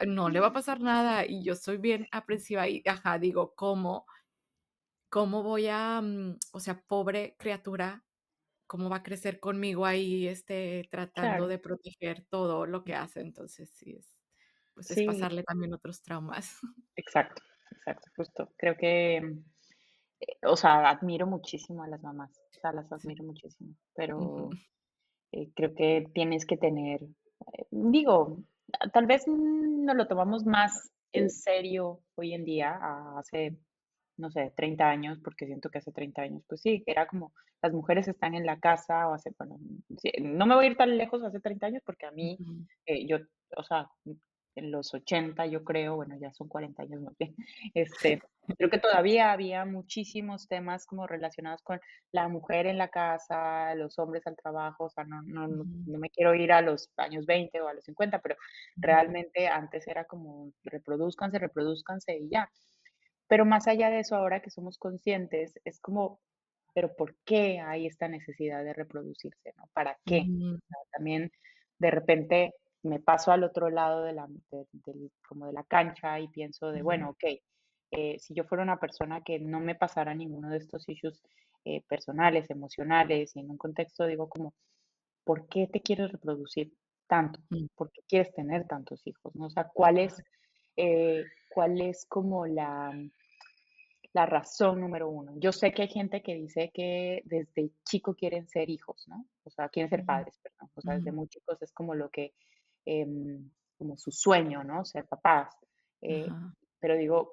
no le va a pasar nada", y yo soy bien aprensiva y, ajá, digo: ¿Cómo voy a, o sea, pobre criatura, cómo va a crecer conmigo ahí, tratando Claro, de proteger todo lo que hace? Entonces, sí, pues, es sí, pasarle también otros traumas. exacto, exacto, justo. Creo que, o sea, admiro muchísimo a las mamás, o sea, las Sí. admiro muchísimo, Ujú, pero creo que tienes que tener, digo, tal vez nos lo tomamos más en serio hoy en día, hace, no sé, 30 años, porque siento que hace 30 años, pues sí, era como las mujeres están en la casa, o hace, bueno, sí, no me voy a ir tan lejos, hace 30 años, porque a mí, ujú, yo, o sea, en los 80 yo creo, bueno, ya son 40 años más bien, creo que todavía había muchísimos temas como relacionados con la mujer en la casa, los hombres al trabajo, o sea, ujú, no me quiero ir a los años 20 o a los 50, pero ujú, realmente antes era como reproduzcanse, reproduzcanse y ya. Pero más allá de eso, ahora que somos conscientes, es como, pero ¿por qué hay esta necesidad de reproducirse, no? ¿Para qué? ujú, O sea, también de repente me paso al otro lado como de la cancha y pienso de, ujú, bueno, okey, si yo fuera una persona que no me pasara ninguno de estos issues, personales, emocionales, y en un contexto digo como, ¿por qué te quieres reproducir tanto? mm, ¿Por qué quieres tener tantos hijos? ¿No? O sea, ajá, cuál es como la razón número uno? Yo sé que hay gente que dice que desde chico quieren ser hijos, ¿no? O sea, quieren ser ujú, padres, perdón. O sea, ujú, desde muy chicos es como lo que, como su sueño, ¿no? Ser papás. Eh, ajá, pero digo,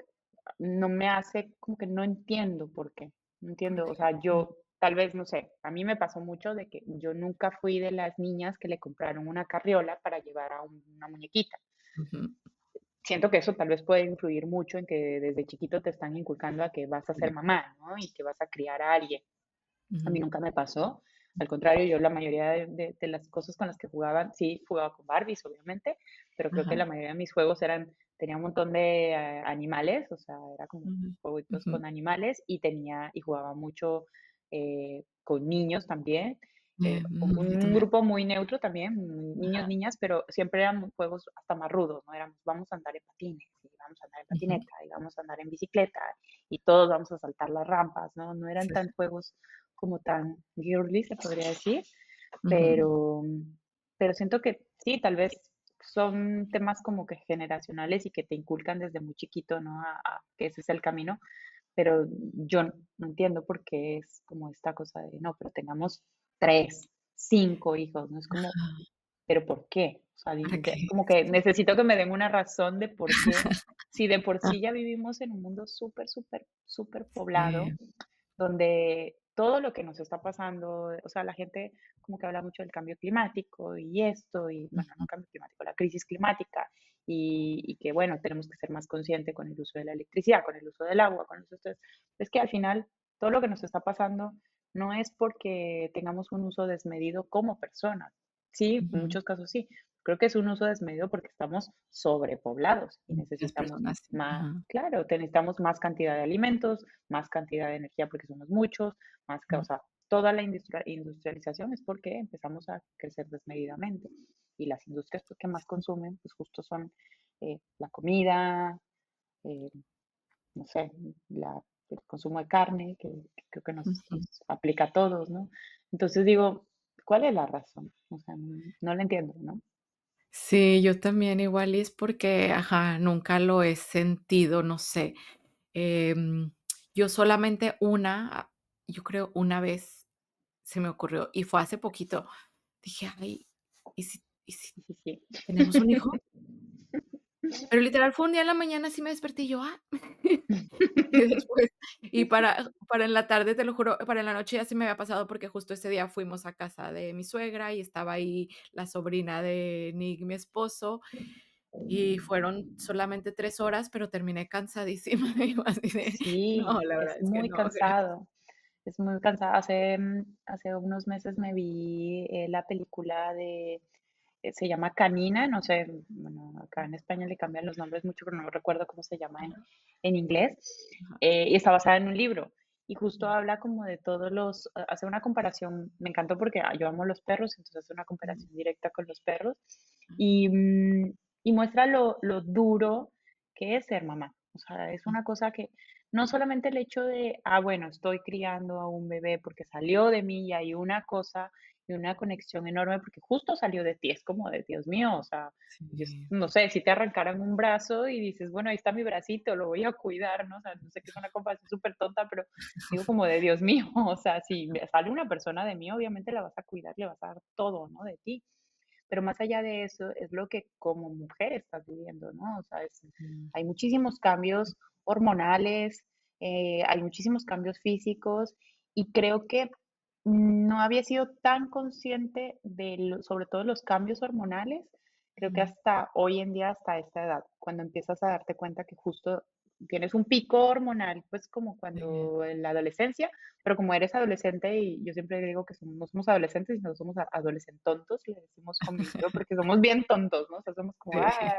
no me hace, como que no entiendo por qué. No entiendo, o porque sea, yo tal vez, no sé, a mí me pasó mucho de que yo nunca fui de las niñas que le compraron una carriola para llevar a una muñequita. ujú, Siento que eso tal vez puede influir mucho en que desde chiquito te están inculcando a que vas a ser sí, mamá, ¿no? Y que vas a criar a alguien. A mí ujú, nunca me pasó. Al contrario, yo la mayoría de las cosas con las que jugaba, sí, jugaba con Barbies, obviamente, pero creo que ajá, la mayoría de mis juegos tenía un montón de animales, o sea, era como ujú, jueguitos ujú, con animales y jugaba mucho con niños también. yo Un también. grupo muy neutro también, niños, Ajá, niñas, pero siempre eran juegos hasta más rudos, ¿no? Éramos, vamos a andar en patines, y vamos a andar en ujú, patineta, y vamos a andar en bicicleta, y todos vamos a saltar las rampas, ¿no? No eran sí, tan juegos como tan girly, se podría decir, ujú, pero, pero siento que sí, tal vez son temas como que generacionales y que te inculcan desde muy chiquito, ¿no? A que ese es el camino, pero yo no entiendo por qué es como esta cosa de, no, pero tengamos 3 5 hijos, ¿no? Es como, ajá, ¿pero por qué? O sea, ¿para qué? como que Sí. necesito que me den una razón de por qué, si de por sí ya vivimos en un mundo súper, súper, súper poblado, Sí, donde todo lo que nos está pasando, o sea, la gente como que habla mucho del cambio climático y esto, y bueno, no ujú, cambio climático, la crisis climática, y que bueno, tenemos que ser más conscientes con el uso de la electricidad, con el uso del agua, con el uso de esto. Es que al final todo lo que nos está pasando no es porque tengamos un uso desmedido como personas. Sí, en ujú. muchos casos sí. Creo que es un uso desmedido porque estamos sobrepoblados y Muchas necesitamos personas, sí, más, ajá, claro, necesitamos más cantidad de alimentos, más cantidad de energía porque somos muchos, o mm, sea, toda la industrialización es porque empezamos a crecer desmedidamente. Y las industrias pues, que más consumen, pues justo son la comida, eh, no sé, el consumo de carne, que creo que ujú. nos aplica a todos, ¿no? Entonces digo, ¿cuál es la razón? O sea, no la entiendo, ¿no? Sí, yo también igual, y es porque, ajá, nunca lo he sentido, no sé, em, yo solamente yo creo una vez se me ocurrió, y fue hace poquito, dije: "Ay, ¿y si Sí, sí. tenemos un hijo?". Pero literal fue un día en la mañana, así me desperté y yo: "Ah". Y después para en la tarde, te lo juro, para en la noche ya se me había pasado, porque justo ese día fuimos a casa de mi suegra y estaba ahí la sobrina de Nick, mi esposo, y fueron solamente 3 horas, pero terminé cansadísima, y yo así de: "No, Sí, la verdad es es que muy no, gracias". cansado. Es muy cansado. Hace unos meses me vi la película se llama Canina, no sé, bueno, acá en España le cambian los nombres mucho, pero no recuerdo cómo se llama Ajá, en inglés, ajá, y está basada en un libro. Y justo mm, habla como de hace una comparación, me encantó porque yo amo los perros, entonces hace una mm, comparación directa con los perros mm, y, y muestra lo duro que es ser mamá. O sea, es mm, una cosa que no solamente el hecho de, bueno, estoy criando a un bebé porque salió de mí y hay una cosa de una conexión enorme porque justo salió de ti, es como de Dios mío, o sea, yo Sí. no sé, si te arrancaran un brazo y dices, bueno, ahí está mi bracito, lo voy a cuidar, ¿no? O sea, no sé que es una comparación súper tonta, pero digo como de Dios mío, o sea, si me sale una persona de mí, obviamente la vas a cuidar, le vas a dar todo, ¿no? De ti. Pero más allá de eso, es lo que como mujer estás viviendo, ¿no? O sea, Ujú. hay muchísimos cambios hormonales, hay muchísimos cambios físicos y creo que no había sido tan consciente de sobre todo los cambios hormonales, creo que Ujú. hasta hoy en día, hasta esta edad, cuando empiezas a darte cuenta que justo tienes un pico hormonal, pues como Sí. cuando en la adolescencia, pero como eres adolescente, y yo siempre digo que no somos adolescentes, sino somos adolescentontos, le decimos con mi novio, porque somos bien tontos, ¿no? O sea, somos como, Sí.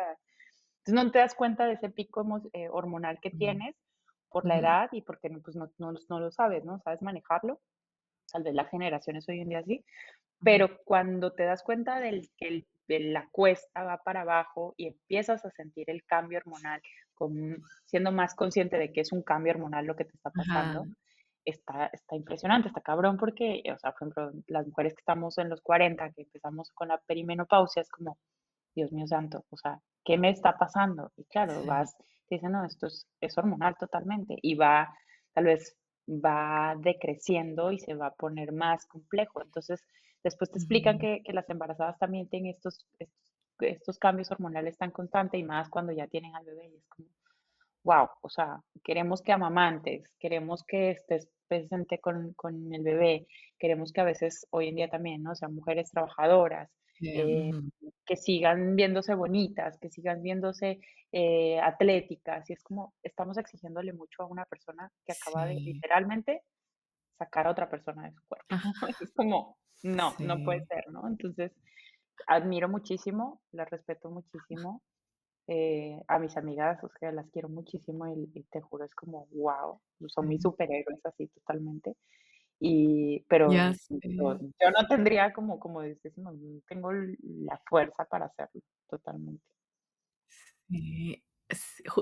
entonces no te das cuenta de ese pico hormonal que Ujú. tienes por la Ujú. edad y porque pues no lo sabes, ¿no? Sabes manejarlo. Tal vez las generaciones hoy en día sí, Ujú. pero cuando te das cuenta de la cuesta va para abajo y empiezas a sentir el cambio hormonal, siendo más consciente de que es un cambio hormonal lo que te está Ajá. pasando, está impresionante, está cabrón porque, o sea, por ejemplo, las mujeres que estamos en los 40 que empezamos con la perimenopausia, es como, Dios mío santo, o sea, ¿qué me está pasando? Y claro, Sí. te dicen, no, esto es hormonal totalmente y tal vez va decreciendo y se va a poner más complejo. Entonces, después te explican Ujú. que las embarazadas también tienen estos cambios hormonales tan constantes y más cuando ya tienen al bebé y es como, wow, o sea, queremos que amamantes, queremos que estés presente con el bebé, queremos que a veces hoy en día también, ¿no? O sea, mujeres trabajadoras, Sí. eh, Ujú. que sigan viéndose bonitas, que sigan viéndose atléticas, y es como estamos exigiéndole mucho a una persona que acaba de Sí. literalmente sacar a otra persona de su cuerpo. Ajá. Es como, no, no puede Sí. ser, ¿no? Entonces, admiro muchísimo, la respeto muchísimo, a mis amigas, o sea, las quiero muchísimo y te juro, es como, wow, son mis Sí. superhéroes así totalmente. Ya Pero sé. yo no tendría como dices, no tengo la fuerza para hacerlo, totalmente. Sí.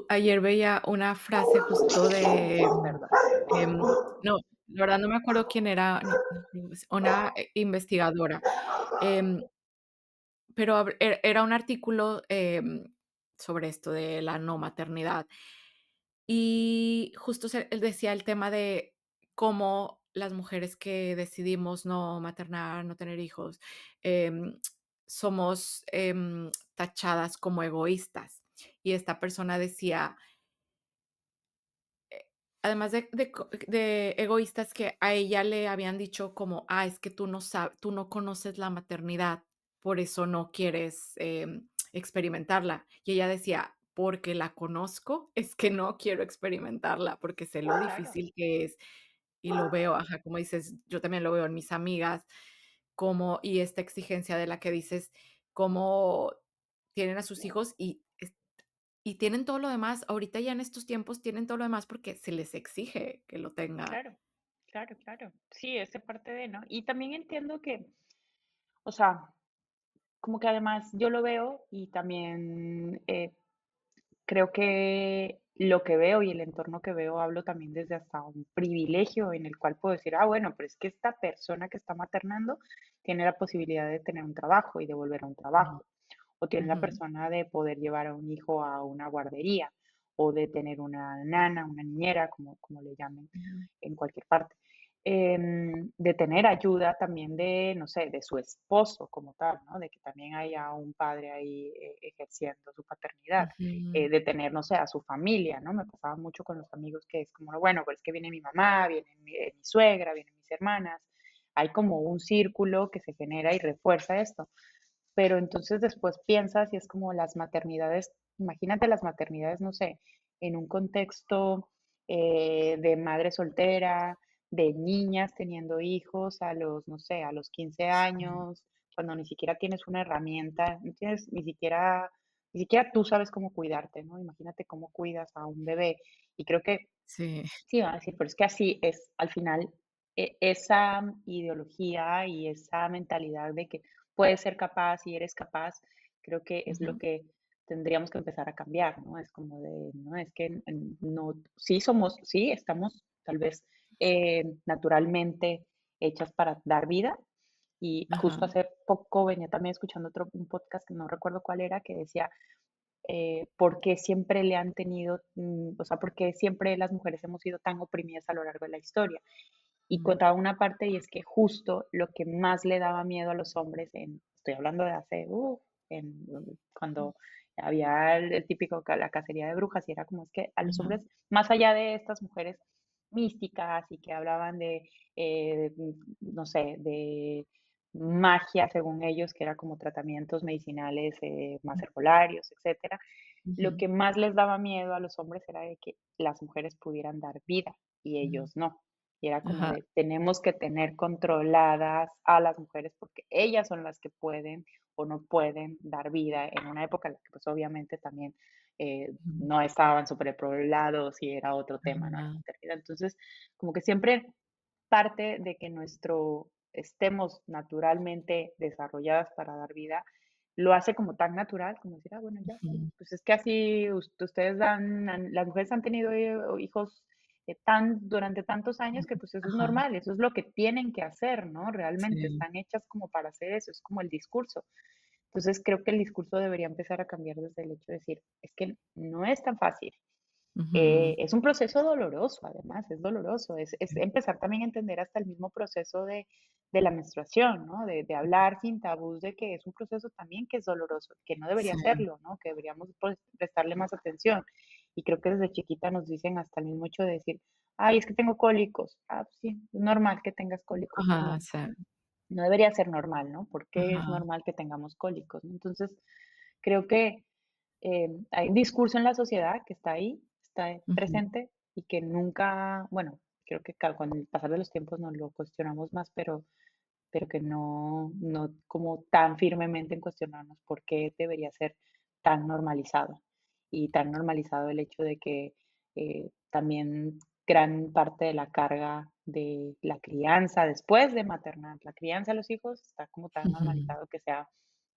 Ayer veía una frase justo de, Perdón. em, no, la verdad no me acuerdo quién era, no, es una investigadora, em, pero era un artículo, sobre esto de la no maternidad. Y justo él decía el tema de cómo las mujeres que decidimos no maternar, no tener hijos, em, somos, tachadas como egoístas. Y esta persona decía, además de egoístas, que a ella le habían dicho como: "Ah, es que tú no conoces la maternidad, por eso no quieres, experimentarla". Y ella decía: "Porque la conozco, es que no quiero experimentarla, porque sé lo Claro, difícil que es". Y lo veo, ajá, como dices, yo también lo veo en mis amigas, como y esta exigencia de la que dices, cómo tienen a sus hijos y tienen todo lo demás, ahorita ya en estos tiempos tienen todo lo demás porque se les exige que lo tengan. claro, claro, claro. Sí, esa parte de, ¿no? Y también entiendo que, o sea, como que además yo lo veo y también creo que lo que veo y el entorno que veo, hablo también desde hasta un privilegio en el cual puedo decir, ah, bueno, pero es que esta persona que está maternando tiene la posibilidad de tener un trabajo y de volver a un Ujú, trabajo, o tiene la ujú, persona de poder llevar a un hijo a una guardería, o de tener una nana, una niñera, como le llamen ujú, en cualquier parte. De tener ayuda también de, no sé, de su esposo como tal, ¿no? De que también haya un padre ahí ejerciendo su paternidad, ujú. de tener, no sé, a su familia, ¿no? Me pasaba mucho con los amigos que es como, no, bueno, pero es que viene mi mamá, viene mi suegra, vienen mis hermanas, hay como un círculo que se genera y refuerza esto. Pero entonces después piensas y es como las maternidades, imagínate las maternidades, no sé, en un contexto de madre soltera, de niñas teniendo hijos a los, no sé, a los 15 años, cuando ni siquiera tienes una herramienta, no tienes ni siquiera tú sabes cómo cuidarte, ¿no? Imagínate cómo cuidas a un bebé. Y creo que Sí, sí, van a decir, pero es que así es, al final, esa ideología y esa mentalidad de que puedes ser capaz y eres capaz, creo que es lo ujú, que tendríamos que empezar a cambiar, ¿no? Es como de, no, es que no, sí, estamos tal vez naturalmente hechas para dar vida, Y Ajá, justo hace poco venía también escuchando un podcast que no recuerdo cuál era, que decía, por qué siempre le han tenido, o sea, por qué siempre las mujeres hemos sido tan oprimidas a lo largo de la historia. Y mm, contaba una parte y es que justo lo que más le daba miedo a los hombres estoy hablando de hace, cuando había el típico, la cacería de brujas y era como es que a los ajá, hombres, más allá de estas mujeres místicas y que hablaban no sé, de magia según ellos, que era como tratamientos medicinales más herbolarios, etcétera, lo ujú, que más les daba miedo a los hombres era de que las mujeres pudieran dar vida y ujú, ellos no. Y era como ajá, de, tenemos que tener controladas a las mujeres porque ellas son las que pueden o no pueden dar vida en una época en la que pues obviamente también ujú, no estaban superpoblados y era otro tema, ¿no? La ajá, maternidad. Entonces, como que siempre parte de que nuestro estemos naturalmente desarrolladas para dar vida, lo hace como tan natural, como decir: "Ah, bueno, ya, sí, ujú, pues es que así ustedes las mujeres han tenido hijos, durante tantos años que, pues, eso es ajá, normal, eso es lo que tienen que hacer", ¿no? Realmente sí, están hechas como para hacer eso, es como el discurso. Entonces, creo que el discurso debería empezar a cambiar desde el hecho de decir: "Es que no es tan fácil". ujú, Es un proceso doloroso, además, es doloroso, es sí, empezar también a entender hasta el mismo proceso de la menstruación, ¿no? De hablar sin tabús de que es un proceso también que es doloroso, que no debería sí, serlo, ¿no? Que deberíamos, pues, prestarle más atención. Y creo que desde chiquita nos dicen hasta el mismo hecho de decir: "Ay, es que tengo cólicos". Ah, pues sí, es normal que tengas cólicos. ajá, No, sí, no debería ser normal, ¿no? ¿Por qué es ajá, normal que tengamos cólicos? ¿No? Entonces, creo que hay un discurso en la sociedad que está ujú, presente y que nunca, bueno, creo que con el pasar de los tiempos nos lo cuestionamos más, pero que no como tan firmemente en cuestionarnos por qué debería ser tan normalizado. Y tan normalizado el hecho de que también gran parte de la carga de la crianza después de maternar, la crianza de los hijos, está como tan ujú, normalizado que sea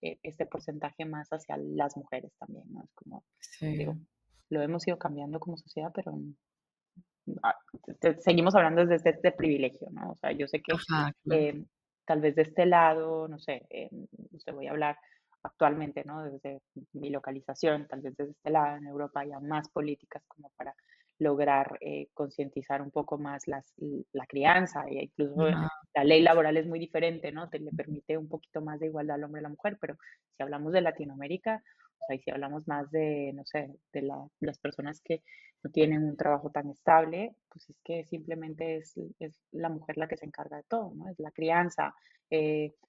este porcentaje más hacia las mujeres también, ¿no? Es como, sí, digo, lo hemos ido cambiando como sociedad, pero ah, seguimos hablando desde este privilegio, ¿no? O sea, yo sé que ajá, claro, eh, tal vez de este lado, no sé, no sé, voy a hablar actualmente, ¿no? Desde mi localización, tal vez desde este lado en Europa haya más políticas como para lograr concientizar un poco más la crianza e incluso ajá, la ley laboral es muy diferente, ¿no? Te le permite un poquito más de igualdad al hombre y a la mujer, pero si hablamos de Latinoamérica, o sea, y si hablamos más de, no sé, de las personas que no tienen un trabajo tan estable, pues es que simplemente es la mujer la que se encarga de todo, ¿no? Es la crianza,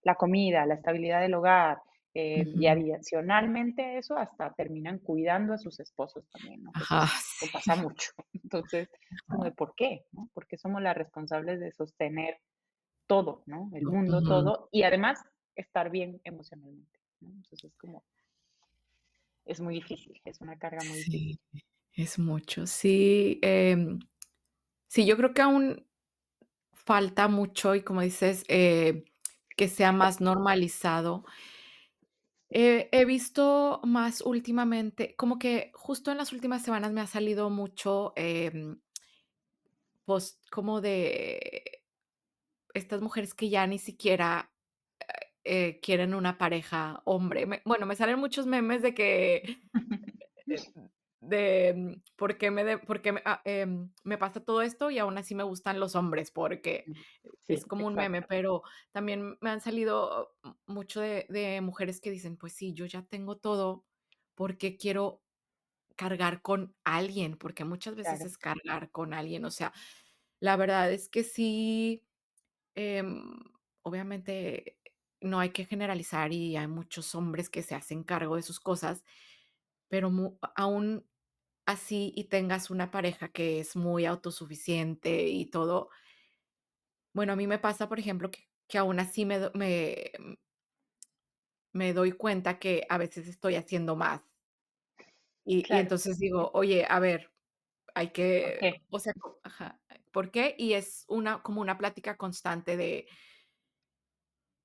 la comida, la estabilidad del hogar, y ujú, adicionalmente a eso hasta terminan cuidando a sus esposos también, ¿no? Que ajá, eso sí, pasa mucho. Entonces, es como de ajá, ¿por qué? ¿No? Porque somos las responsables de sostener todo, ¿no? El mundo, ujú, todo, y además estar bien emocionalmente, ¿no? Entonces, es como, es muy difícil, es una carga muy sí, difícil. es mucho. Sí, sí, yo creo que aún falta mucho y como dices, que sea más normalizado. He visto más últimamente, como que justo en las últimas semanas me ha salido mucho, post como de estas mujeres que ya ni siquiera, quieren una pareja hombre. Bueno, me salen muchos memes de que, eh, ¿por qué me pasa todo esto y aún así me gustan los hombres? Porque es Sí, como un meme, exacto, pero también me han salido mucho de mujeres que dicen: "Pues sí, yo ya tengo todo, ¿por qué quiero cargar con alguien?". Porque muchas veces claro. es cargar con alguien, o sea, la verdad es que sí, em, obviamente no hay que generalizar y hay muchos hombres que se hacen cargo de sus cosas, pero aún así y tengas una pareja que es muy autosuficiente y todo, bueno, a mí me pasa, por ejemplo, que aún así me doy cuenta que a veces estoy haciendo más. Y Claro, entonces digo: "Oye, a ver, hay ¿por que", qué? o sea, ajá, ¿por qué? Y es como una plática constante de,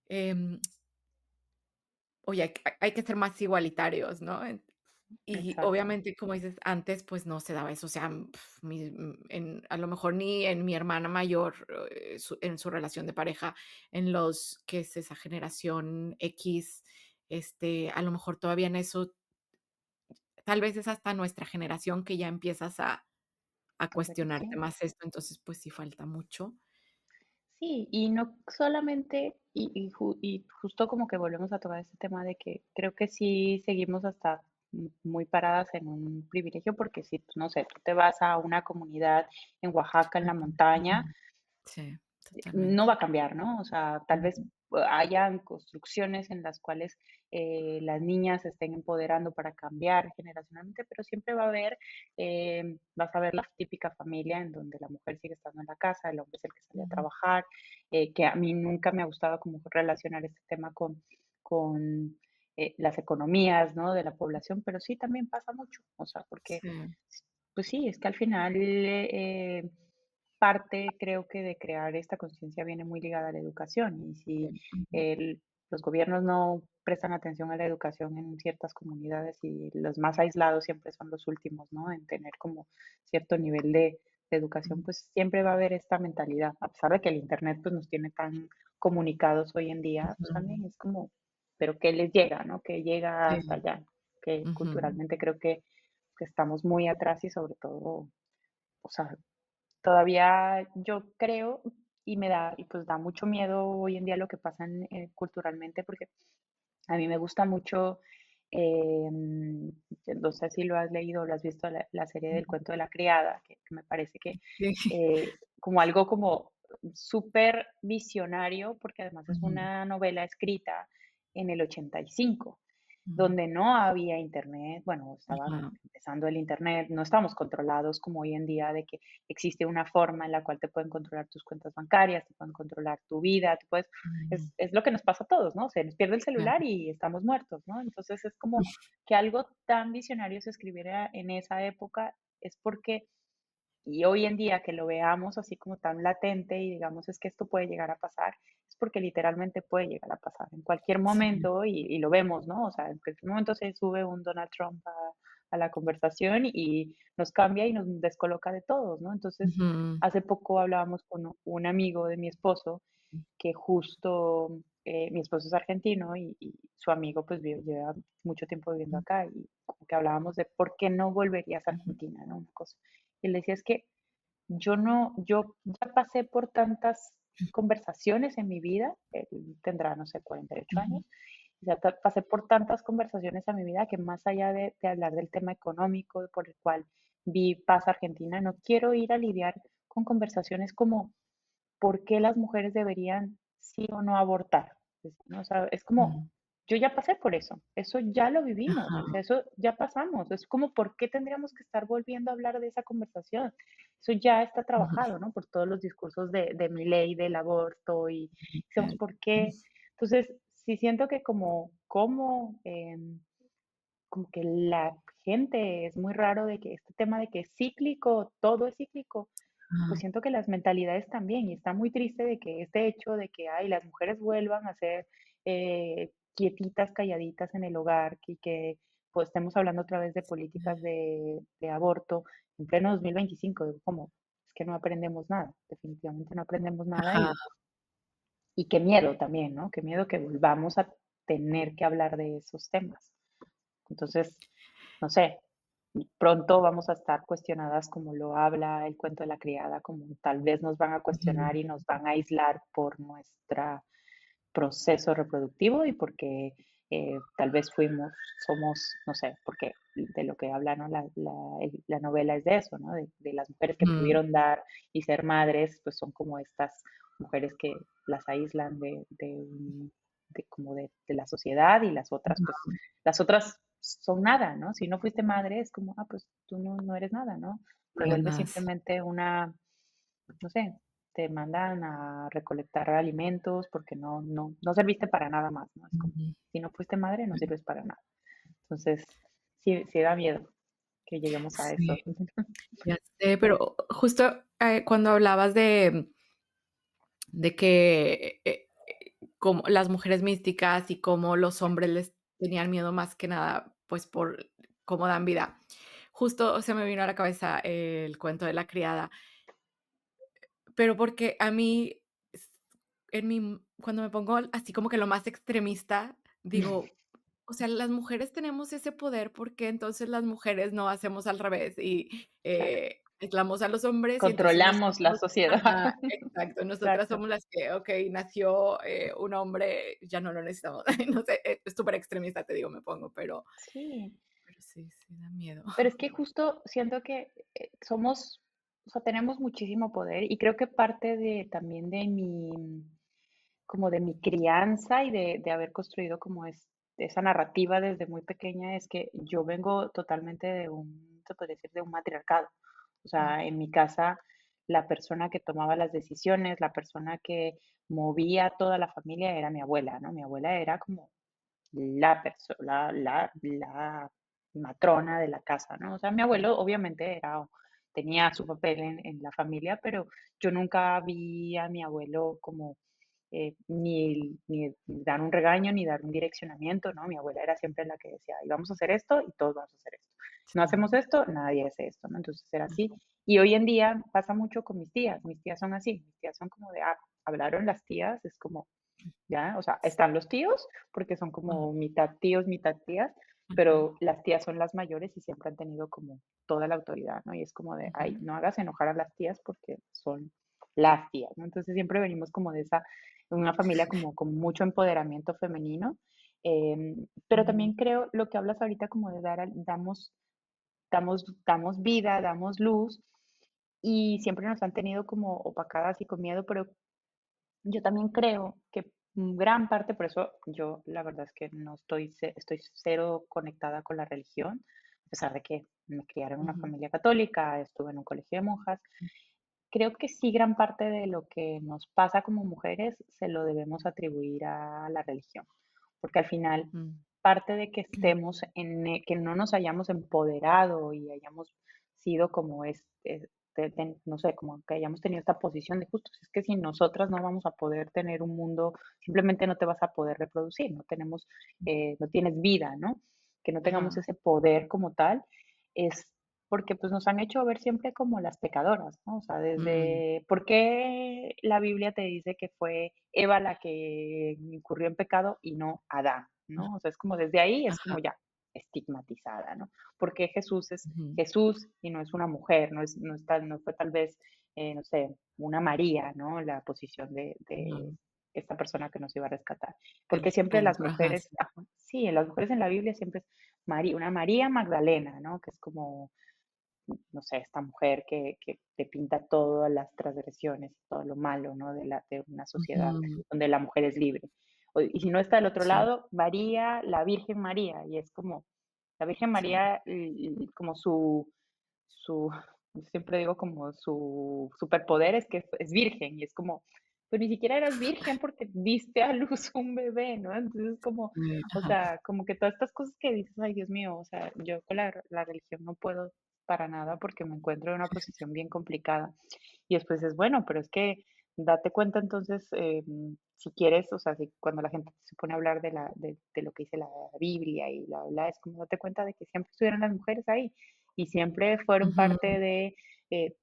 em, oye, hay que ser más igualitarios, ¿no? Y exacto. obviamente, como dices, antes, pues, no se daba eso, o sea, a lo mejor ni en mi hermana mayor, en su relación de pareja, en los que es esa generación X, a lo mejor todavía en eso, tal vez es hasta nuestra generación que ya empiezas a A ver, cuestionarte sí. más esto, entonces, pues sí falta mucho. Sí, y no solamente, y justo como que volvemos a tocar este tema de que creo que sí seguimos hasta muy paradas en un privilegio, porque si, pues, no sé, tú te vas a una comunidad en Oaxaca, en la montaña, Ujú. Sí, no totalmente. va a cambiar, ¿no? O sea, tal vez Ujú, hayan construcciones en las cuales las niñas se estén empoderando para cambiar generacionalmente, pero siempre va a haber, vas a ver la típica familia en donde la mujer sigue estando en la casa, el hombre es el que sale a ujú, trabajar, que a mí nunca me ha gustado como relacionar este tema con las economías, ¿no? De la población, pero sí también pasa mucho, o sea, porque sí, pues sí, es que al final parte, creo que de crear esta conciencia viene muy ligada a la educación. Y si ujú, los gobiernos no prestan atención a la educación en ciertas comunidades y los más aislados siempre son los últimos, ¿no? En tener como cierto nivel de educación, ujú, pues siempre va a haber esta mentalidad. A pesar de que el Internet pues, nos tiene tan comunicados hoy en día, pues ujú, también es como, pero ¿qué les llega, no? Que llega hasta sí, allá, que ujú, culturalmente creo que estamos muy atrás y sobre todo, o sea, todavía yo creo y me da, y pues da mucho miedo hoy en día lo que pasa culturalmente, porque a mí me gusta mucho, no sé si lo has leído o lo has visto, la serie del ujú, cuento de la criada, que me parece que sí, como algo como súper visionario, porque además es ujú, una novela escrita en el 85 ujú, donde no había internet, bueno, estaban ajá, empezando el internet, no estábamos controlados como hoy en día de que existe una forma en la cual te pueden controlar tus cuentas bancarias, te pueden controlar tu vida, tú puedes, ujú, es lo que nos pasa a todos, ¿no? Se nos pierde el sí, celular y estamos muertos, ¿no? Entonces es como que algo tan visionario se escribiera en esa época, es porque y hoy en día que lo veamos así como tan latente y digamos es que esto puede llegar a pasar, es porque literalmente puede llegar a pasar en cualquier sí, momento y lo vemos, ¿no? O sea, en cualquier momento se sube un Donald Trump a la conversación y nos cambia y nos descoloca de todos, ¿no? Entonces, ujú, hace poco hablábamos con un amigo de mi esposo que justo, mi esposo es argentino y su amigo pues lleva mucho tiempo viviendo ujú, acá y como que hablábamos de por qué no volverías a ujú, Argentina, ¿no? Una cosa. Y él decía, es que yo ya pasé por tantas conversaciones en mi vida, él tendrá, no sé, 48 ujú, años, ya pasé por tantas conversaciones a mi vida que más allá de hablar del tema económico por el cual vi Paz Argentina, no quiero ir a lidiar con conversaciones como por qué las mujeres deberían sí o no abortar. ¿No? O sea, es como, ujú, yo ya pasé por eso ya lo vivimos, o ajá, sea, eso ya pasamos, es como, ¿por qué tendríamos que estar volviendo a hablar de esa conversación? Eso ya está ujú, trabajado, ¿no? Por todos los discursos de mi ley, del aborto, y decimos, sí, ¿por qué? Entonces, sí siento que como que la gente es muy raro de que este tema de que es cíclico, todo es cíclico, pues ajá, siento que las mentalidades también, y está muy triste de que este hecho de que ay, las mujeres vuelvan a ser quietitas, calladitas en el hogar, y que pues estemos hablando otra vez de políticas de aborto en pleno 2025, digo, como es que no aprendemos nada, definitivamente no aprendemos nada ajá, y qué miedo también, ¿no? Qué miedo que volvamos a tener que hablar de esos temas. Entonces, no sé, pronto vamos a estar cuestionadas como lo habla el cuento de la criada, como tal vez nos van a cuestionar ujú, y nos van a aislar por nuestro proceso reproductivo y porque tal vez somos, no sé, porque de lo que habla, ¿no? La novela es de eso, ¿no? De las mujeres que ujú, pudieron dar y ser madres, pues son como estas mujeres que las aíslan como de la sociedad y las otras, pues, ujú, las otras son nada, ¿no? Si no fuiste madre, es como, ah, pues tú no eres nada, ¿no? no Te eres vuelves nada, sí, simplemente no sé, te mandan a recolectar alimentos porque no serviste para nada más, ¿no? Es como, ujú, si no fuiste madre, no sirves para nada. Entonces, sí da miedo que lleguemos a sí, eso. ya sé, pero justo, cuando hablabas de que, como las mujeres místicas y cómo los hombres les tenían miedo más que nada, pues, por cómo dan vida. Justo se me vino a la cabeza el cuento de la criada, pero porque a mí, s en mi cuando me pongo así como que lo más extremista, digo, o sea, las mujeres tenemos ese poder, ¿por qué entonces las mujeres no hacemos al revés? Y, Claro, aislamos a los hombres y entonces controlamos la nosotros sociedad. ajá, exacto, nosotras Exacto. somos las que, okey, nació, un hombre, ya no lo necesitamos. No sé, es súper extremista, te digo, me pongo, Sí. pero sí, sí da miedo. Pero es que justo siento que, somos, o sea, tenemos muchísimo poder y creo que parte de también de como de mi crianza y de haber construido como esa narrativa desde muy pequeña es que yo vengo totalmente de se puede decir, de un matriarcado. O Mm, sea, en mi casa, la persona que tomaba las decisiones, la persona que movía a toda la familia era mi abuela, ¿no? Mi abuela era como la matrona de la casa, ¿no? O sea, mi abuelo obviamente tenía su papel en la familia, pero yo nunca vi a mi abuelo como, ni dar un regaño, ni dar un direccionamiento, ¿no? Mi abuela era siempre la que decía: "Y vamos a hacer esto, y todos vamos a hacer esto. No sí. hacemos esto, nadie hace esto", ¿no? Entonces era así. Y hoy en día pasa mucho con mis tías son así, mis tías son como de, hablaron las tías, es como, ¿ya? O sea, están los tíos, porque son Ajá, como mitad tíos, mitad tías, ajá, pero las tías son las mayores y siempre han tenido como toda la autoridad, ¿no? Y es como de, ay, ujú, no hagas enojar a las tías porque son las tías, ¿no? Entonces siempre venimos como de una familia como con mucho empoderamiento femenino, pero ujú, también creo lo que hablas ahorita como de damos vida, damos luz y siempre nos han tenido como opacadas y con miedo, pero yo también creo que gran parte, por eso yo la verdad es que no estoy cero conectada con la religión, a pesar de que me criaron en una ujú, familia católica, estuve en un colegio de monjas. Creo que sí, gran parte de lo que nos pasa como mujeres se lo debemos atribuir a la religión, porque al final mm, parte de que estemos que no nos hayamos empoderado y hayamos sido como no sé, como que hayamos tenido esta posición de justo, es que sin nosotras no vamos a poder tener un mundo, simplemente no te vas a poder reproducir, no tienes vida, ¿no? Que no tengamos ajá, ese poder como tal, es porque, pues, nos han hecho ver siempre como las pecadoras, ¿no? O sea, mm, desde, ¿por qué la Biblia te dice que fue Eva la que incurrió en pecado y no Adán, ¿no? O sea, es como desde ahí es ajá, como ya estigmatizada, ¿no? Porque Jesús es ujú, Jesús y no es una mujer, no fue tal vez, no sé, una María, ¿no? La posición de ajá, esta persona que nos iba a rescatar. Porque el siempre las punto, ajá, mujeres, sí, ajá, sí, las mujeres en la Biblia siempre es una María Magdalena, ¿no? Que es como, no sé, esta mujer que te pinta todas las transgresiones y todo lo malo, ¿no? De una sociedad ujú, donde la mujer es libre. Y si no está del otro sí, lado, María, la Virgen María, y es como, la Virgen sí, María, como su, siempre digo como su superpoder es que es virgen, y es como, pues ni siquiera eras virgen porque diste a luz un bebé, ¿no? Entonces como, o ajá, sea, como que todas estas cosas que dices, ay Dios mío, o sea, yo con la religión no puedo para nada porque me encuentro en una posición bien complicada. Y después es bueno, pero es que date cuenta entonces, si quieres, o sea, si cuando la gente se pone a hablar de lo que dice la Biblia y bla, bla, es como date cuenta de que siempre estuvieron las mujeres ahí y siempre fueron ujú, parte de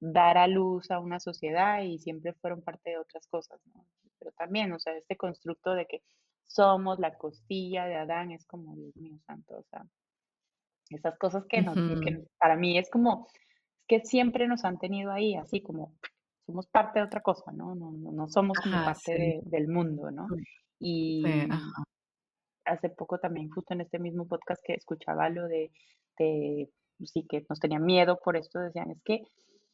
dar a luz a una sociedad y siempre fueron parte de otras cosas, ¿no? Pero también, o sea, este constructo de que somos la costilla de Adán es como, Dios mío santo, o sea, esas cosas ujú, que para mí es como, es que siempre nos han tenido ahí, así como somos parte de otra cosa, ¿no? No somos como ajá, parte sí, del mundo, ¿no? sí, Y ajá, hace poco también, justo en este mismo podcast que escuchaba lo de sí, que nos tenían miedo por esto, decían, es que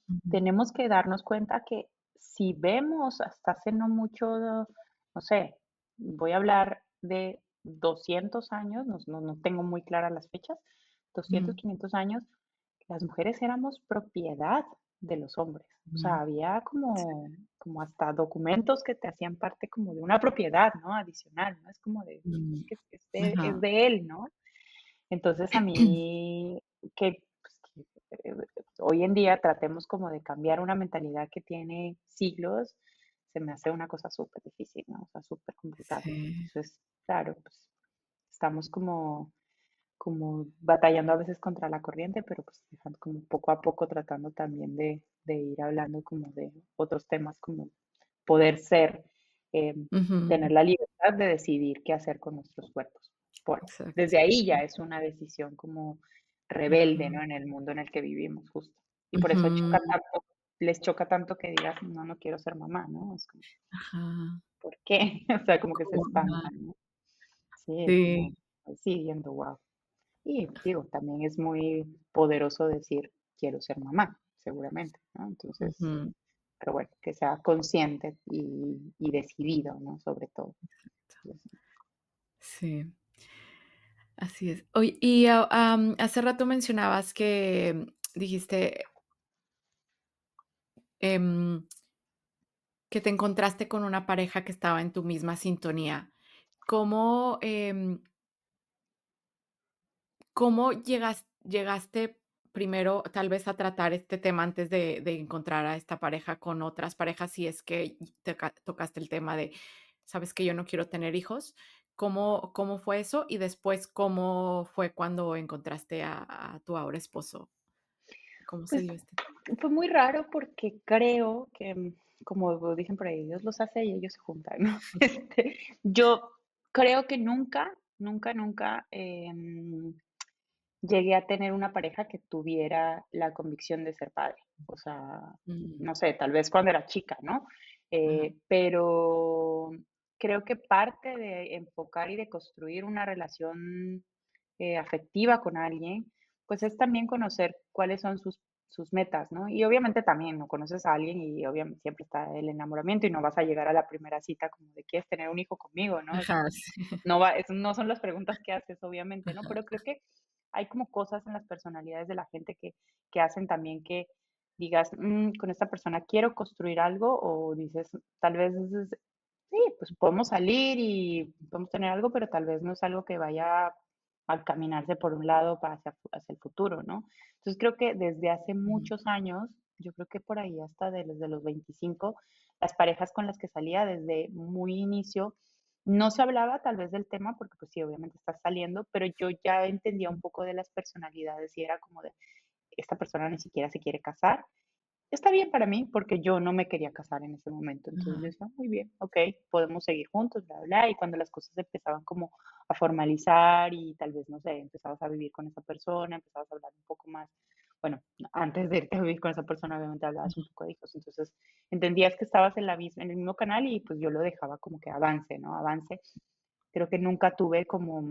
ujú, tenemos que darnos cuenta que si vemos hasta hace no mucho, no sé, voy a hablar de 200 años, no tengo muy claras las fechas, 200 mm, 500 años, las mujeres éramos propiedad de los hombres. O ujú, sea, había sí, como hasta documentos que te hacían parte como de una propiedad, ¿no? Adicional, ¿no? Es como de, es mm, que es ajá, de él, ¿no? Entonces a mí que hoy en día tratemos como de cambiar una mentalidad que tiene siglos, se me hace una cosa súper difícil, ¿no? O sea, súper complicado. sí, Entonces, claro, pues estamos como, como batallando a veces contra la corriente, pero pues dejando como poco a poco tratando también de ir hablando como de otros temas, como poder ser, Ujú, tener la libertad de decidir qué hacer con nuestros cuerpos. exacto, Desde ahí ya sí. es una decisión como rebelde, Ajá. ¿no? En el mundo en el que vivimos, justo. Y por eso Ujú, choca tanto, les choca tanto que digas: "No, no quiero ser mamá", ¿no? Es como, ajá. ¿por qué? O sea, como que se Como ajá, espantan, ¿no? Sí, es sí, como, sí, viendo, wow. Y digo, también es muy poderoso decir: "Quiero ser mamá", seguramente, ¿no? Entonces, ujú, pero bueno, que sea consciente y decidido, ¿no? Sobre todo. Entonces, sí, así es. Oye, y, hace rato mencionabas que dijiste, em, que te encontraste con una pareja que estaba en tu misma sintonía. ¿Cómo, cómo llegaste primero, tal vez, a tratar este tema antes de encontrar a esta pareja con otras parejas? Si es que tocaste el tema de, sabes que yo no quiero tener hijos. ¿Cómo fue eso? Y después, ¿cómo fue cuando encontraste a tu ahora esposo? ¿Cómo se pues dio este tema? fue muy raro porque creo que, como dicen por ahí, Dios los hace y ellos se juntan, ¿no? Yo creo que nunca, nunca, nunca, llegué a tener una pareja que tuviera la convicción de ser padre. O sea, Mm, no sé, tal vez cuando era chica, ¿no? ajá, Pero creo que parte de enfocar y de construir una relación, afectiva con alguien, pues es también conocer cuáles son sus metas, ¿no? Y obviamente también, ¿no? Conoces a alguien y obviamente siempre está el enamoramiento y no vas a llegar a la primera cita como de: "¿Quieres tener un hijo conmigo?", ¿no? Eso ajá, sí, eso no son las preguntas que haces, obviamente, ¿no? Pero ajá, creo que hay como cosas en las personalidades de la gente que hacen también que digas: con esta persona quiero construir algo", o dices, tal vez sí, pues podemos salir y podemos tener algo, pero tal vez no es algo que vaya a caminarse por un lado para hacia el futuro, ¿no? Entonces creo que desde hace mm, muchos años, yo creo que por ahí hasta desde los 25, las parejas con las que salía desde muy inicio, no se hablaba tal vez del tema, porque pues sí, obviamente estás saliendo, pero yo ya entendía un poco de las personalidades y era como de, esta persona ni siquiera se quiere casar. Está bien para mí, porque yo no me quería casar en ese momento. Entonces yo ajá, decía: "Muy bien, okey, podemos seguir juntos, bla, bla". Y cuando las cosas empezaban como a formalizar y tal vez, no sé, empezabas a vivir con esa persona, empezabas a hablar un poco más, bueno, antes de irte a vivir con esa persona, obviamente hablabas un poco de hijos. Entonces, entendías que estabas en el mismo canal y, pues, yo lo dejaba como que avance, ¿no? Avance. Creo que nunca tuve como,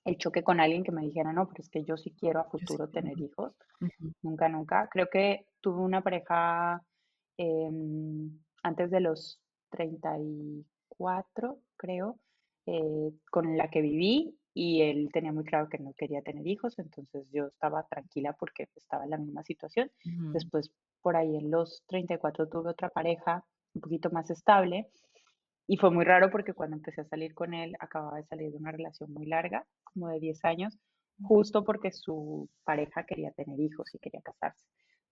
el choque con alguien que me dijera: "No, pero es que yo sí quiero a yo sí futuro quiero, tener hijos". ujú, Nunca, nunca. Creo que tuve una pareja, antes de los 34, creo, con la que viví, y él tenía muy claro que no quería tener hijos, entonces yo estaba tranquila porque estaba en la misma situación. ujú, Después, por ahí en los 34 tuve otra pareja un poquito más estable, y fue muy raro porque cuando empecé a salir con él, acababa de salir de una relación muy larga, como de 10 años, justo porque su pareja quería tener hijos y quería casarse.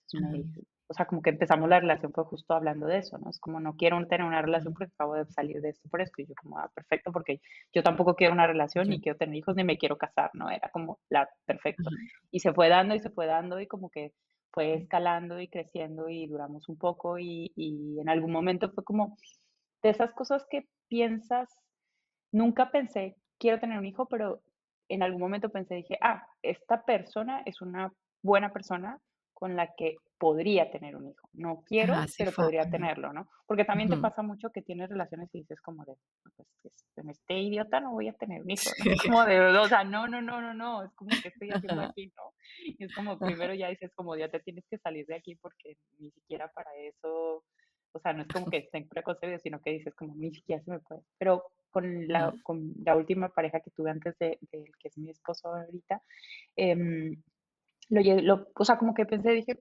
Entonces me ajá, dijo, o sea, como que empezamos la relación fue justo hablando de eso, ¿no? Es como no quiero tener una relación ajá, porque acabo de salir de esto por esto. Y yo como, perfecto, porque yo tampoco quiero una relación, yo ni quiero tener hijos, ni me quiero casar, ¿no? Era como la perfecto. ajá, Y se fue dando y se fue dando y como que fue escalando y creciendo y duramos un poco y en algún momento fue como de esas cosas que piensas, nunca pensé, quiero tener un hijo, pero en algún momento pensé, dije, esta persona es una buena persona con la que podría tener un hijo. No ajá, quiero, sí pero fue, podría ajá, tenerlo, ¿no? Porque también te ujú. pasa mucho que tienes relaciones y dices como de, "No, pues, con este idiota no voy a tener un hijo, ¿no? Sí, Como de, o sea, no, no, no, no, no, es como que estoy haciendo ajá, aquí, ¿no? Y es como ajá, primero ya dices como ya te tienes que salir de aquí porque ni siquiera para eso, o sea, no es como que estén preconcebidos, sino que dices como ni siquiera se me puede. Pero ajá, con la última pareja que tuve antes del que es mi esposo ahorita, em, o sea, como que pensé, dije,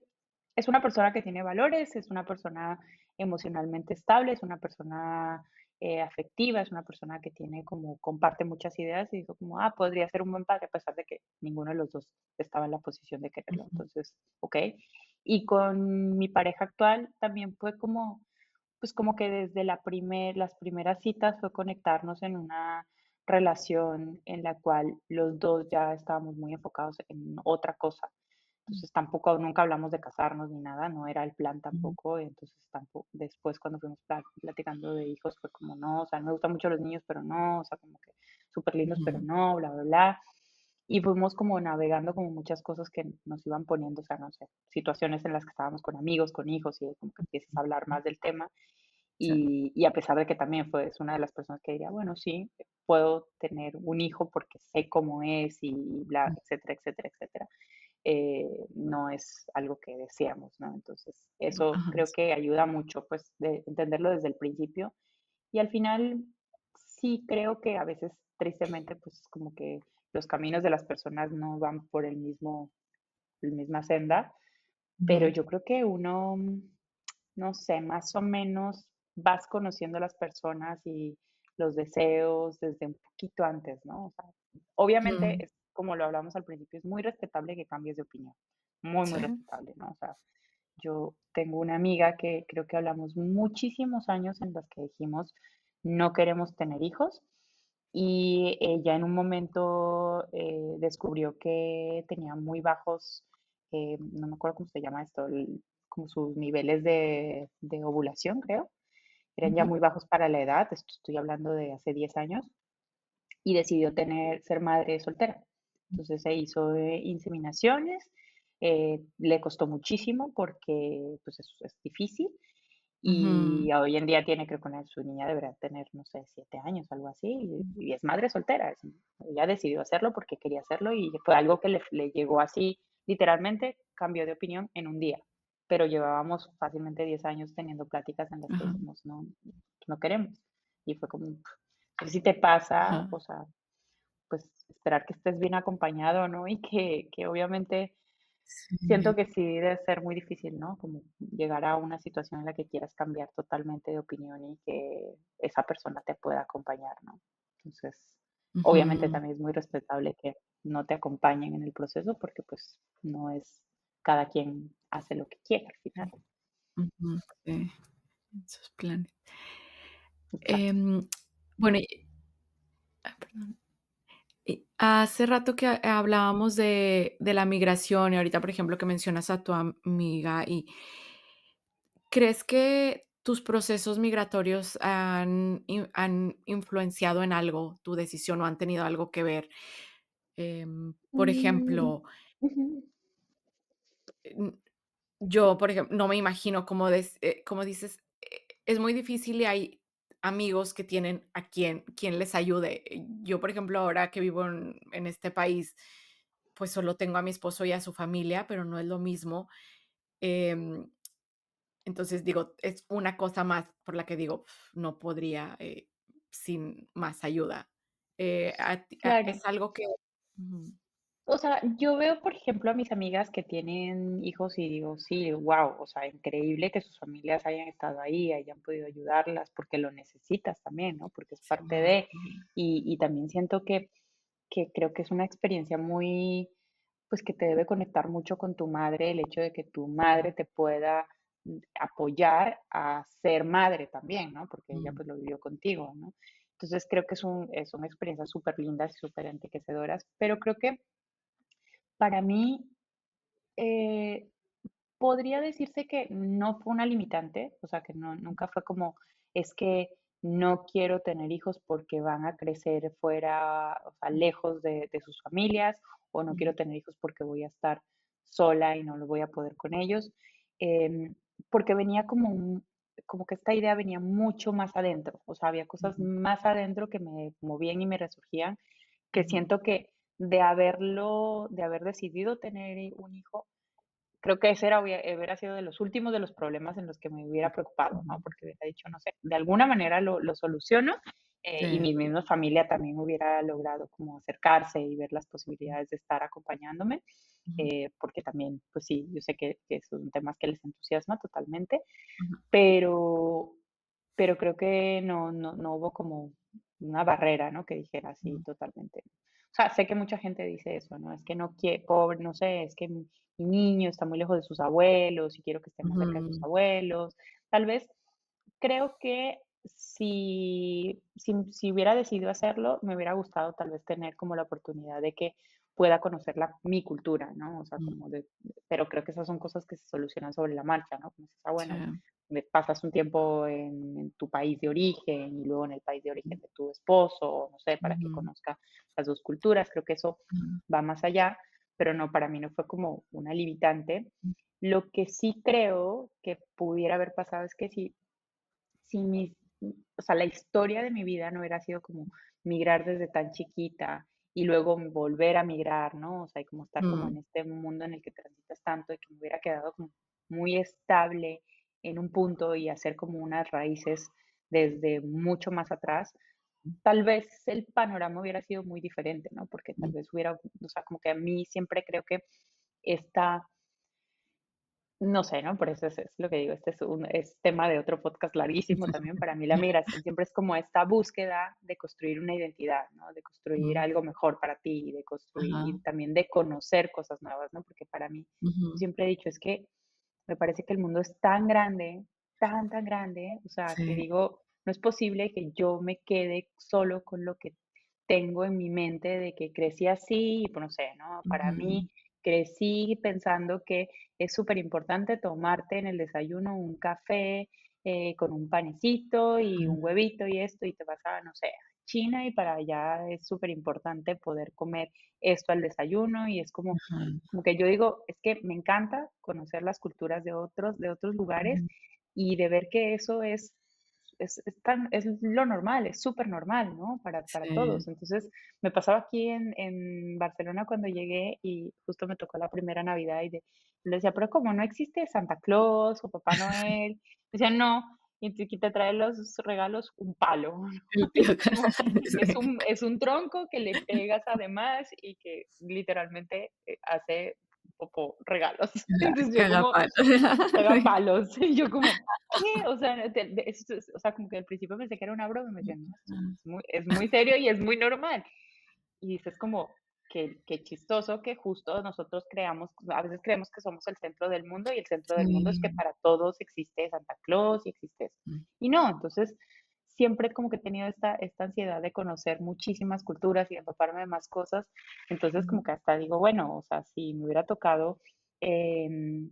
es una persona que tiene valores, es una persona emocionalmente estable, es una persona afectiva, es una persona que tiene como, comparte muchas ideas y dijo como, podría ser un buen padre, a pesar de que ninguno de los dos estaba en la posición de quererlo. ujú, Entonces, ok. Y con mi pareja actual también fue como, pues como que desde las primeras citas fue conectarnos en una relación en la cual los 2 ya estábamos muy enfocados en otra cosa. Entonces, tampoco nunca hablamos de casarnos ni nada, no era el plan ujú, tampoco, entonces tampoco después cuando fuimos platicando de hijos fue como no, o sea, me gustan mucho los niños, pero no, o sea, como que súper lindos, pero ujú, no, bla, bla, bla. Y fuimos como navegando como muchas cosas que nos iban poniendo, o sea, no sé, situaciones en las que estábamos con amigos, con hijos, y como que empiezas a hablar ujú. más del tema. Sí, Y a pesar de que también fue es una de las personas que diría: "Bueno, sí, puedo tener un hijo porque sé cómo es", y bla, mm, etcétera, etcétera, etcétera, no es algo que deseamos, ¿no? Entonces, eso ajá, creo que ayuda mucho, pues, de entenderlo desde el principio. Y al final, sí creo que a veces, tristemente, pues, como que los caminos de las personas no van por el misma senda, pero ujú, yo creo que uno, no sé, más o menos vas conociendo a las personas y los deseos desde un poquito antes, ¿no? O sea, obviamente, ujú, es como lo hablamos al principio, es muy respetable que cambies de opinión, muy, muy sí, respetable, ¿no? O sea, yo tengo una amiga que creo que hablamos muchísimos años en los que dijimos, no queremos tener hijos, y ella en un momento descubrió que tenía muy bajos, no me acuerdo cómo se llama esto, como sus niveles de ovulación, creo, eran ya ujú, muy bajos para la edad, esto estoy hablando de hace 10 años, y decidió ser madre soltera. Entonces se hizo inseminaciones, le costó muchísimo porque pues es difícil, ujú, y hoy en día tiene, creo que su niña deberá tener, no sé, 7 años, algo así, y es madre soltera. Ella decidió hacerlo porque quería hacerlo y fue algo que le llegó así, literalmente cambió de opinión en un día. Pero llevábamos fácilmente 10 años teniendo pláticas en las que ajá, dijimos, no, no queremos. Y fue como, no sé si te pasa, ajá, o sea, pues esperar que estés bien acompañado, ¿no? Y que obviamente siento sí, que sí debe ser muy difícil, ¿no? Como llegar a una situación en la que quieras cambiar totalmente de opinión y que esa persona te pueda acompañar, ¿no? Entonces, obviamente ujú, también es muy respetable que no te acompañen en el proceso porque pues no es cada quien hace lo que quiere al final. ujú, sí, en sus planes. Exacto. Em, bueno, perdón. Hace rato que hablábamos de la migración y ahorita, por ejemplo, que mencionas a tu amiga y ¿crees que tus procesos migratorios han influenciado en algo tu decisión o han tenido algo que ver? Por Mm, ejemplo, ujú, mm, yo, por ejemplo, no me imagino como dices, es muy difícil y hay amigos que tienen a quien les ayude. Yo, por ejemplo, ahora que vivo en este país, pues solo tengo a mi esposo y a su familia, pero no es lo mismo. Em, entonces digo, es una cosa más por la que digo, no podría sin más ayuda. claro. Es algo que... Ujú, O sea, yo veo, por ejemplo, a mis amigas que tienen hijos y digo, sí, wow, o sea, increíble que sus familias hayan estado ahí, hayan podido ayudarlas, porque lo necesitas también, ¿no? Porque es parte sí, de, y también siento que creo que es una experiencia muy, pues que te debe conectar mucho con tu madre, el hecho de que tu madre te pueda apoyar a ser madre también, ¿no? Porque ella ujú, pues lo vivió contigo, ¿no? Entonces creo que son experiencias súper lindas y súper enriquecedoras, pero creo que para mí, eh, podría decirse que no fue una limitante, o sea, que no, nunca fue como, es que no quiero tener hijos porque van a crecer fuera, o sea, lejos de sus familias, o no ujú, quiero tener hijos porque voy a estar sola y no lo voy a poder con ellos, porque venía como que esta idea venía mucho más adentro, o sea, había cosas ujú, más adentro que me movían y me resurgían, que ujú, siento que de haber decidido tener un hijo, creo que ese hubiera sido de los últimos de los problemas en los que me hubiera preocupado, ¿no? ujú. Porque hubiera dicho, no sé, de alguna manera lo soluciono, y Sí. mi misma familia también hubiera logrado como acercarse y ver las posibilidades de estar acompañándome, Ujú, porque también, pues sí, yo sé que son temas que les entusiasma totalmente, ujú, pero pero creo que no hubo como una barrera, ¿no? Que dijera así ujú, totalmente. O sea, sé que mucha gente dice eso, ¿no? Es que no quiere, pobre, no sé, es que mi niño está muy lejos de sus abuelos y quiero que esté más cerca de sus ujú, abuelos. Tal vez creo que si hubiera decidido hacerlo, me hubiera gustado tal vez tener como la oportunidad de que pueda conocer mi cultura, ¿no? O sea, Mm, pero creo que esas son cosas que se solucionan sobre la marcha, ¿no? Como dices, sí, bueno, me pasas un tiempo en tu país de origen y luego en el país de origen de tu esposo, no sé, para que ujú, conozca las dos culturas. Creo que eso ujú, va más allá, pero no, para mí no fue como una limitante. Lo que sí creo que pudiera haber pasado es que si mis o sea, la historia de mi vida no hubiera sido como migrar desde tan chiquita y luego volver a migrar, ¿no? O sea, y como estar como mm, en este mundo en el que transitas tanto y que me hubiera quedado como muy estable en un punto y hacer como unas raíces desde mucho más atrás, tal vez el panorama hubiera sido muy diferente, ¿no? Porque tal mm, vez hubiera, o sea, como que a mí siempre creo que esta no sé, ¿no? Por eso es lo que digo, este es tema de otro podcast larguísimo también. Para mí la migración siempre es como esta búsqueda de construir una identidad, ¿no? De construir mm, algo mejor para ti, de construir ajá, y también de conocer cosas nuevas, ¿no? Porque para mí, yo ujú, siempre he dicho, es que me parece que el mundo es tan grande, tan grande, o sea, que sí, digo, no es posible que yo me quede solo con lo que tengo en mi mente de que crecí así, y pues no sé, ¿no? Para ujú, mí crecí pensando que es súper importante tomarte en el desayuno un café con un panecito y un mm, huevito y esto, y te vas a, no sé, a China y para allá es súper importante poder comer esto al desayuno y es ajá, como que yo digo, es que me encanta conocer las culturas de otros lugares ujú, y de ver que eso es lo normal, es súper normal, ¿no? Para sí, todos. Entonces, me pasaba aquí en Barcelona cuando llegué y justo me tocó la primera Navidad le decía, pero ¿cómo no existe Santa Claus o Papá Noel? Decía, no, y te trae los regalos un palo, ¿no? el Y tío es como, sí, es un tronco que le pegas además y que literalmente hace popo regalos. Entonces yo como, cagapalos. caga Sí, palos. Y yo como, ¿qué? O sea, o sea, como que al principio pensé que era una broma y me decían, no, esto ajá, es muy serio y es muy normal. Y dices como, qué chistoso que justo nosotros creamos, a veces creemos que somos el centro del mundo y el centro del mundo es que sí, para todos existe Santa Claus y existe eso. mm, Y no, entonces siempre como que he tenido esta ansiedad de conocer muchísimas culturas y de empaparme de más cosas. Entonces mm, como que hasta digo, bueno, o sea, si me hubiera tocado em,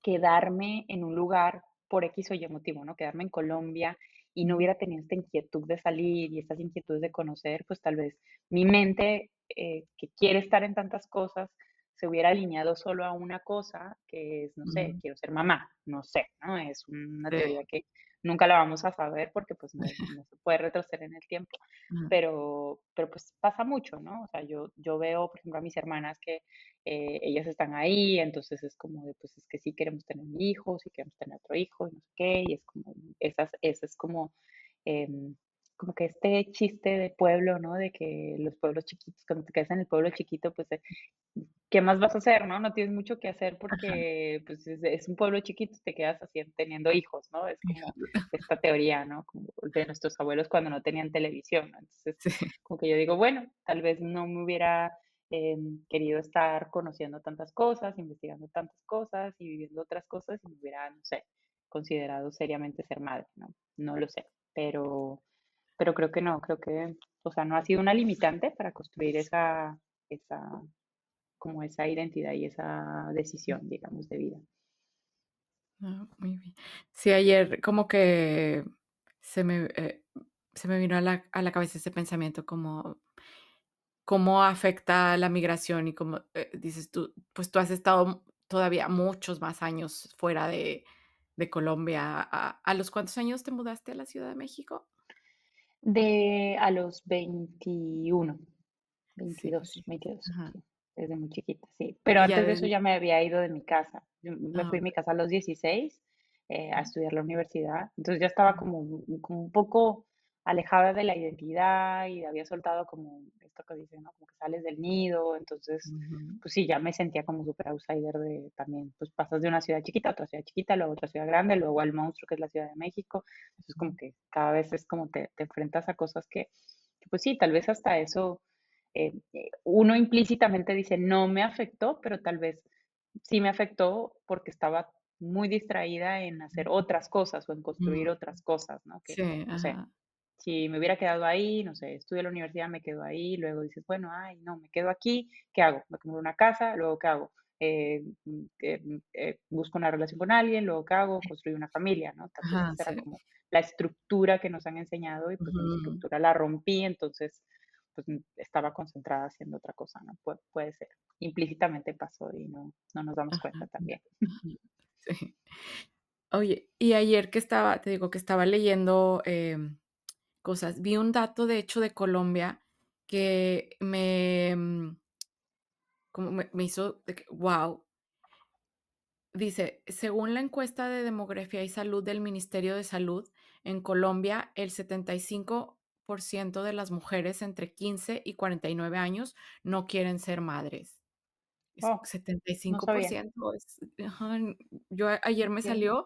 quedarme en un lugar por X o Y motivo, ¿no? Quedarme en Colombia y no mm, hubiera tenido esta inquietud de salir y estas inquietudes de conocer, pues tal vez mi mente, que quiere estar en tantas cosas, se hubiera alineado solo a una cosa, que es, no sé, mm, quiero ser mamá, no sé, ¿no? Es una sí, teoría que nunca la vamos a saber porque pues no se puede retroceder en el tiempo, ajá, pero pues pasa mucho, ¿no? O sea, yo veo, por ejemplo, a mis hermanas que ellas están ahí, entonces es como de, pues es que sí queremos tener un hijo, sí queremos tener otro hijo, y no sé qué, y es como, esa es em, como que este chiste de pueblo, ¿no? De que los pueblos chiquitos, cuando te quedas en el pueblo chiquito, pues, ¿qué más vas a hacer, no? No tienes mucho que hacer ajá, porque, pues, es un pueblo chiquito, te quedas así teniendo hijos, ¿no? Es como híjole, esta teoría, ¿no? Como de nuestros abuelos cuando no tenían televisión, ¿no? Entonces, sí, como que yo digo, bueno, tal vez no me hubiera querido estar conociendo tantas cosas, investigando tantas cosas y viviendo otras cosas y me hubiera, no sé, considerado seriamente ser madre, ¿no? No lo sé, pero creo que no, creo que, o sea, no ha sido una limitante para construir esa, como esa identidad y esa decisión, digamos, de vida. ah, muy bien. Sí, ayer como que se me, eh, se me vino a la cabeza ese pensamiento como cómo afecta la migración y como, dices tú, pues tú has estado todavía muchos más años fuera de Colombia. ¿A los cuántos años te mudaste a la Ciudad de México? A los 21, Sí, que 22, sí. 22, Ajá. sí, desde muy chiquita, sí. Pero Y ya antes de eso desde ya me había ido de mi casa. Yo me ah, fui de mi casa a los 16 a okey. estudiar la universidad. Entonces ya estaba como un poco alejada de la identidad y había soltado como esto que dicen, ¿no? Como que sales del nido. Entonces, Ujú, pues sí, ya me sentía como súper outsider de también, pues pasas de una ciudad chiquita a otra ciudad chiquita, luego otra ciudad grande, luego al monstruo que es la Ciudad de México. Entonces como ujú, que cada vez es como te enfrentas a cosas que, pues sí, tal vez hasta eso uno implícitamente dice, no me afectó, pero tal vez sí me afectó porque estaba muy distraída en hacer otras cosas o en construir Mm, otras cosas, ¿no? Que, sí, no sé, ajá, si me hubiera quedado ahí, no sé, estudio en la universidad, me quedo ahí, luego dices, bueno, ay, no, me quedo aquí, ¿qué hago? Me compro una casa, luego, ¿qué hago? Busco una relación con alguien, luego, ¿qué hago? Construir una familia, ¿no? Tal vez ajá, esa era sí. como la estructura que nos han enseñado y pues mi Ujú, estructura la rompí, entonces pues estaba concentrada haciendo otra cosa, ¿no? Puede ser. Implícitamente pasó y no nos damos ajá, cuenta también. ajá, sí. Oye, y ayer que estaba te digo que estaba leyendo, cosas, vi un dato, de hecho, de Colombia que como me hizo de que, guau. Dice, según la encuesta de demografía y salud del Ministerio de Salud, en Colombia, el 75% de las mujeres entre 15 y 49 años no quieren ser madres. Es Oh, no sabía. 75%, ajá, yo ayer me Okey, salió,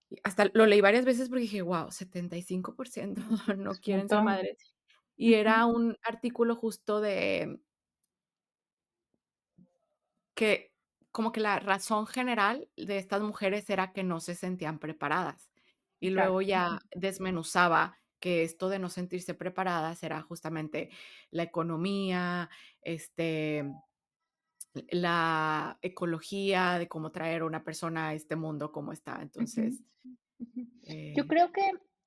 y hasta lo leí varias veces porque dije: "Guau, 75% no es un quieren ser montón. madres". Y Ujú, era un artículo justo de que como que la razón general de estas mujeres era que no se sentían preparadas. Y claro. luego ya Ujú, desmenuzaba que esto de no sentirse preparadas era justamente la economía, la ecología, de cómo traer a una persona a este mundo como está. ujú, Entonces, ujú. Yo eh, creo que,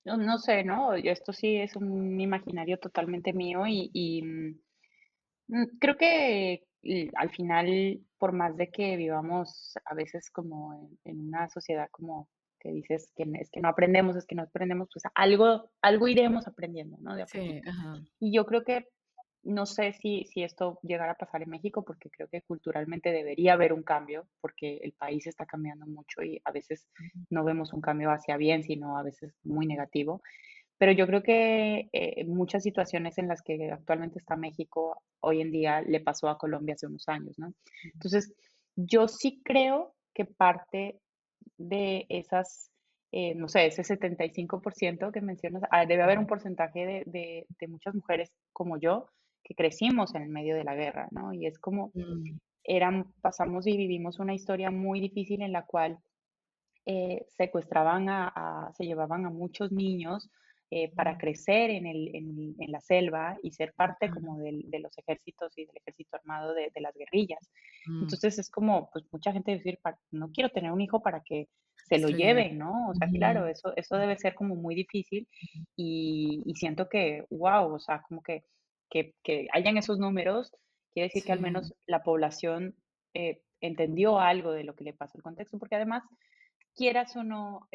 no sé, ¿no? Esto sí es un imaginario totalmente mío creo que al final, por más de que vivamos a veces como en una sociedad como que dices que es que no aprendemos, es que no aprendemos, pues algo iremos aprendiendo, ¿no? De a sí, poquito. ajá, Y yo creo que no sé si esto llegara a pasar en México, porque creo que culturalmente debería haber un cambio, porque el país está cambiando mucho y a veces ujú, no vemos un cambio hacia bien, sino a veces muy negativo. Pero yo creo que, muchas situaciones en las que actualmente está México, hoy en día le pasó a Colombia hace unos años, ¿no? ujú, Entonces, yo sí creo que parte de esas, no sé, ese 75% que mencionas, debe haber un porcentaje de muchas mujeres como yo, que crecimos en el medio de la guerra, ¿no? Y es como mm, pasamos y vivimos una historia muy difícil en la cual secuestraban se llevaban a muchos niños para mm, crecer en la selva y ser parte ajá, como de los ejércitos y del ejército armado de las guerrillas. mm, Entonces es como, pues mucha gente decir, no quiero tener un hijo para que se lo se lo lleve. lleven, ¿no? O sea, claro, Ujú, eso debe ser como muy difícil ujú, y siento que, wow, o sea, como que hayan esos números, quiere decir que al sí, menos la población entendió algo de lo que le pasó el contexto, porque además quieras o no,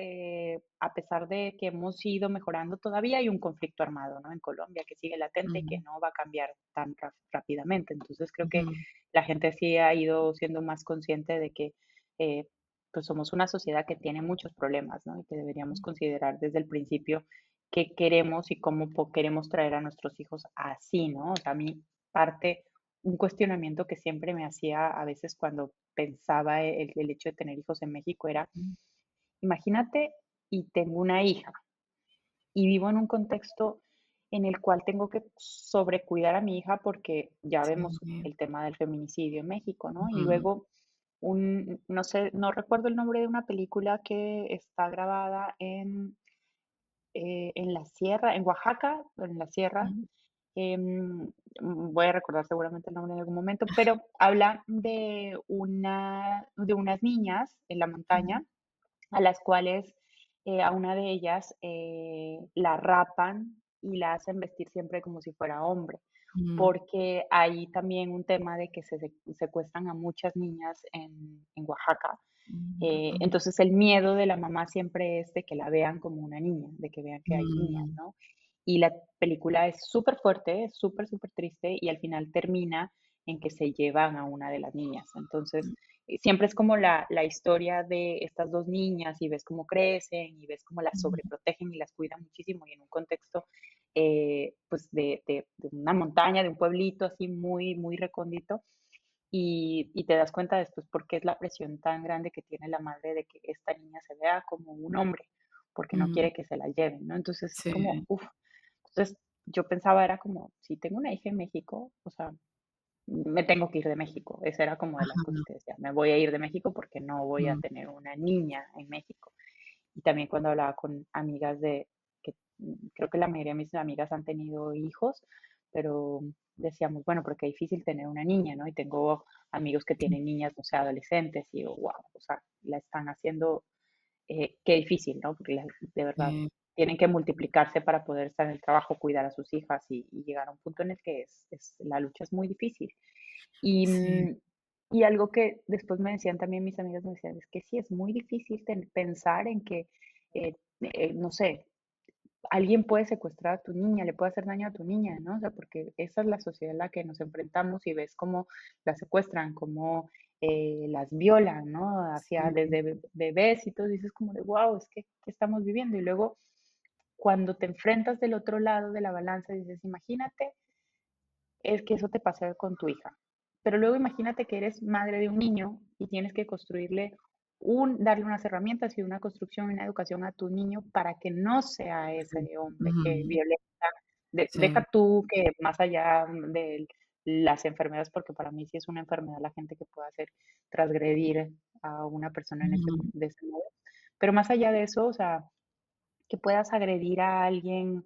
a pesar de que hemos ido mejorando, todavía hay un conflicto armado, ¿no? En Colombia que sigue latente y que ujú, no va a cambiar tan rápidamente. Entonces creo que ujú, la gente sí ha ido siendo más consciente de que eh, pues somos una sociedad que tiene muchos problemas, ¿no? Y que deberíamos considerar desde el principio qué queremos y cómo queremos traer a nuestros hijos así, ¿no? O sea, a mí parte, un cuestionamiento que siempre me hacía a veces cuando pensaba el hecho de tener hijos en México era, ujú. imagínate y tengo una hija y vivo en un contexto en el cual tengo que sobrecuidar a mi hija porque ya vemos Sí, el tema del feminicidio en México, ¿no? Y ujú, luego no sé, no recuerdo el nombre de una película que está grabada en la sierra, en Oaxaca, en la sierra. ujú, Voy a recordar seguramente el nombre en algún momento, pero habla de unas niñas en la ujú, montaña a las cuales a una de ellas la rapan y la hacen vestir siempre como si fuera hombre, ujú, porque hay también un tema de que secuestran a muchas niñas en Oaxaca. ujú, Entonces el miedo de la mamá siempre es de que la vean como una niña, de que vean que hay niñas, mm, ¿no? Y la película es súper fuerte, es súper, súper triste y al final termina en que se llevan a una de las niñas. Entonces, siempre es como la historia de estas dos niñas y ves cómo crecen y ves cómo las ujú, sobreprotegen y las cuidan muchísimo y en un contexto pues de una montaña, de un pueblito así muy, muy recóndito y te das cuenta después por qué es la presión tan grande que tiene la madre de que esta niña se vea como un hombre, porque no mm, quiere que se la lleven, ¿no? Entonces es como, sí, uff. Entonces yo pensaba, era como, si tengo una hija en México, o sea, me tengo que ir de México. Esa era como de las cosas Ajá, que decía, me voy a ir de México porque no voy a mm, tener una niña en México. Y también cuando hablaba con amigas de que creo que la mayoría de mis amigas han tenido hijos, pero decíamos, bueno, pero qué difícil tener una niña, ¿no? Y tengo amigos que sí, tienen niñas, no sé, adolescentes, y digo, wow, o sea, la están haciendo, qué difícil, ¿no? Porque de verdad sí, tienen que multiplicarse para poder estar en el trabajo, cuidar a sus hijas y llegar a un punto en el que la lucha es muy difícil. Y, sí, y algo que después me decían también mis amigas, me decían, es que sí, es muy difícil pensar en que, no sé, alguien puede secuestrar a tu niña, le puede hacer daño a tu niña, ¿no? O sea, porque esa es la sociedad en la que nos enfrentamos y ves cómo las secuestran, cómo las violan, ¿no? Hacia sí, desde bebés y todo, dices como de, wow, es que, ¿qué estamos viviendo? Y luego, cuando te enfrentas del otro lado de la balanza, dices, imagínate es que eso te pase con tu hija. Pero luego imagínate que eres madre de un niño y tienes que construirle darle unas herramientas y una construcción, una educación a tu niño para que no sea sí, ese hombre que ujú, violenta. sí, Deja tú que más allá de las enfermedades, porque para mí sí es una enfermedad la gente que puede hacer transgredir a una persona ujú, de ese modo. Pero más allá de eso, o sea, que puedas agredir a alguien,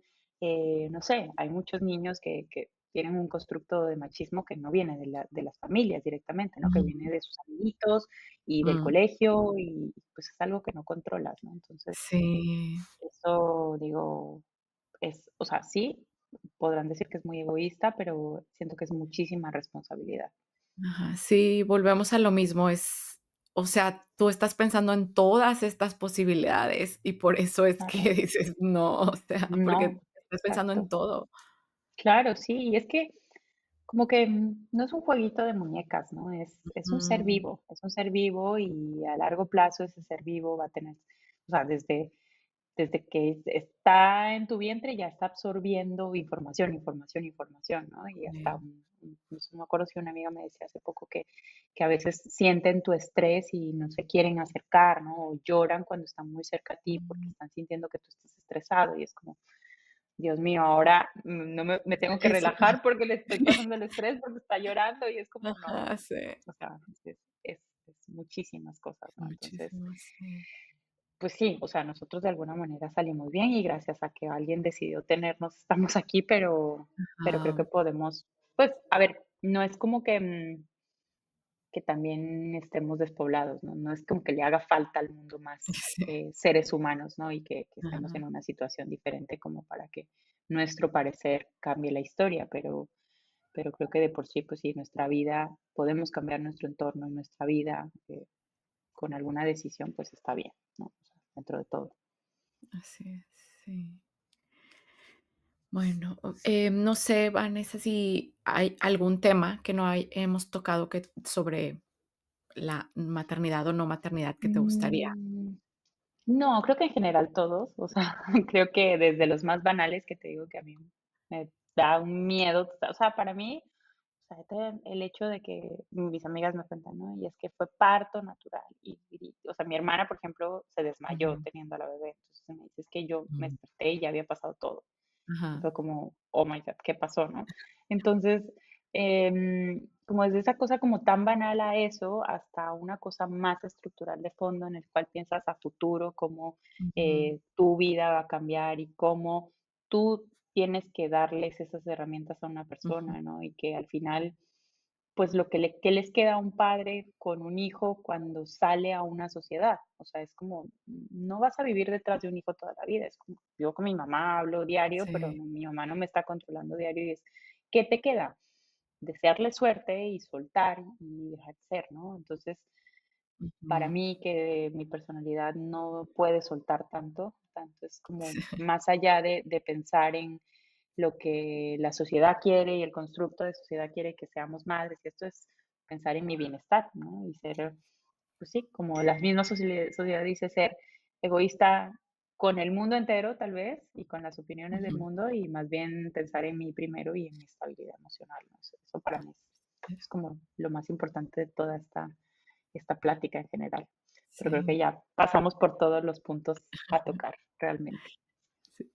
no sé, hay muchos niños que tienen un constructo de machismo que no viene de las familias directamente, ¿no? Que viene ujú, de sus amiguitos y del mm, colegio y pues es algo que no controlas, ¿no? Entonces, sí, eso digo, o sea, sí, podrán decir que es muy egoísta, pero siento que es muchísima responsabilidad. ajá, sí, volvemos a lo mismo, o sea, tú estás pensando en todas estas posibilidades y por eso es Claro. que dices no, o sea, porque No, estás pensando en exacto. todo. Claro, sí, y es que como que, no es un jueguito de muñecas, ¿no? Es un ser Mm, vivo, es un ser vivo y a largo plazo ese ser vivo va a tener, o sea, desde que está en tu vientre ya está absorbiendo información, información, información, ¿no? Y hasta, sí, no sé, me acuerdo si una amiga me decía hace poco que a veces sienten tu estrés y no se quieren acercar, ¿no? O lloran cuando están muy cerca a ti porque mm, están sintiendo que tú estás estresado y es como, Dios mío, ahora no me tengo que eso. relajar porque le estoy pasando el estrés porque está llorando y es como, no, Ajá, sí, o sea, es muchísimas cosas, ¿no? Entonces, muchísimo, sí. pues sí, o sea, nosotros de alguna manera salimos bien y gracias a que alguien decidió tenernos, estamos aquí, pero creo Ajá, que podemos, pues, a ver, no es como que también estemos despoblados, ¿no? No es como que le haga falta al mundo más sí, seres humanos, ¿no? Y que estemos en ajá, una situación diferente como para que nuestro parecer cambie la historia, pero creo que de por sí, pues sí, nuestra vida, podemos cambiar nuestro entorno, nuestra vida, con alguna decisión, pues está bien, ¿no? O sea, dentro de todo. así es, sí. Bueno, no sé, Vanessa, si hay algún tema que no hemos tocado sobre la maternidad o no maternidad que te gustaría. Mm, no, creo que en general todos, o sea, creo que desde los más banales que te digo que a mí me da un miedo, o sea, para mí, o sea, el hecho de que mis amigas me cuentan, ¿no? Y es que fue parto natural o sea, mi hermana, por ejemplo, se desmayó Ujú, teniendo a la bebé, entonces me dice, es que yo me mm, desperté y ya había pasado todo. Y ajá, fue como, oh my God, ¿qué pasó, no? Entonces, como desde esa cosa como tan banal a eso, hasta una cosa más estructural de fondo en el cual piensas a futuro, cómo ujú, tu vida va a cambiar y cómo tú tienes que darles esas herramientas a una ujú, persona, ¿no? Y que al final pues lo que que les queda a un padre con un hijo cuando sale a una sociedad. O sea, es como, no vas a vivir detrás de un hijo toda la vida. Es como, yo con mi mamá hablo diario, pero sí, mi mamá no me está controlando diario y es, ¿qué te queda? Desearle suerte y soltar y dejar ser, ¿no? Entonces, para ujú, mí que mi personalidad no puede soltar tanto es como sí, más allá de pensar en lo que la sociedad quiere y el constructo de sociedad quiere que seamos madres, y esto es pensar en mi bienestar, ¿no? Y ser, pues sí, como la misma sociedad dice, ser egoísta con el mundo entero, tal vez, y con las opiniones del ujú, mundo, y más bien pensar en mí primero y en mi estabilidad emocional, ¿no? Eso para mí es como lo más importante de toda esta plática en general. Pero creo que sí, ya pasamos por todos los puntos a tocar realmente. sí.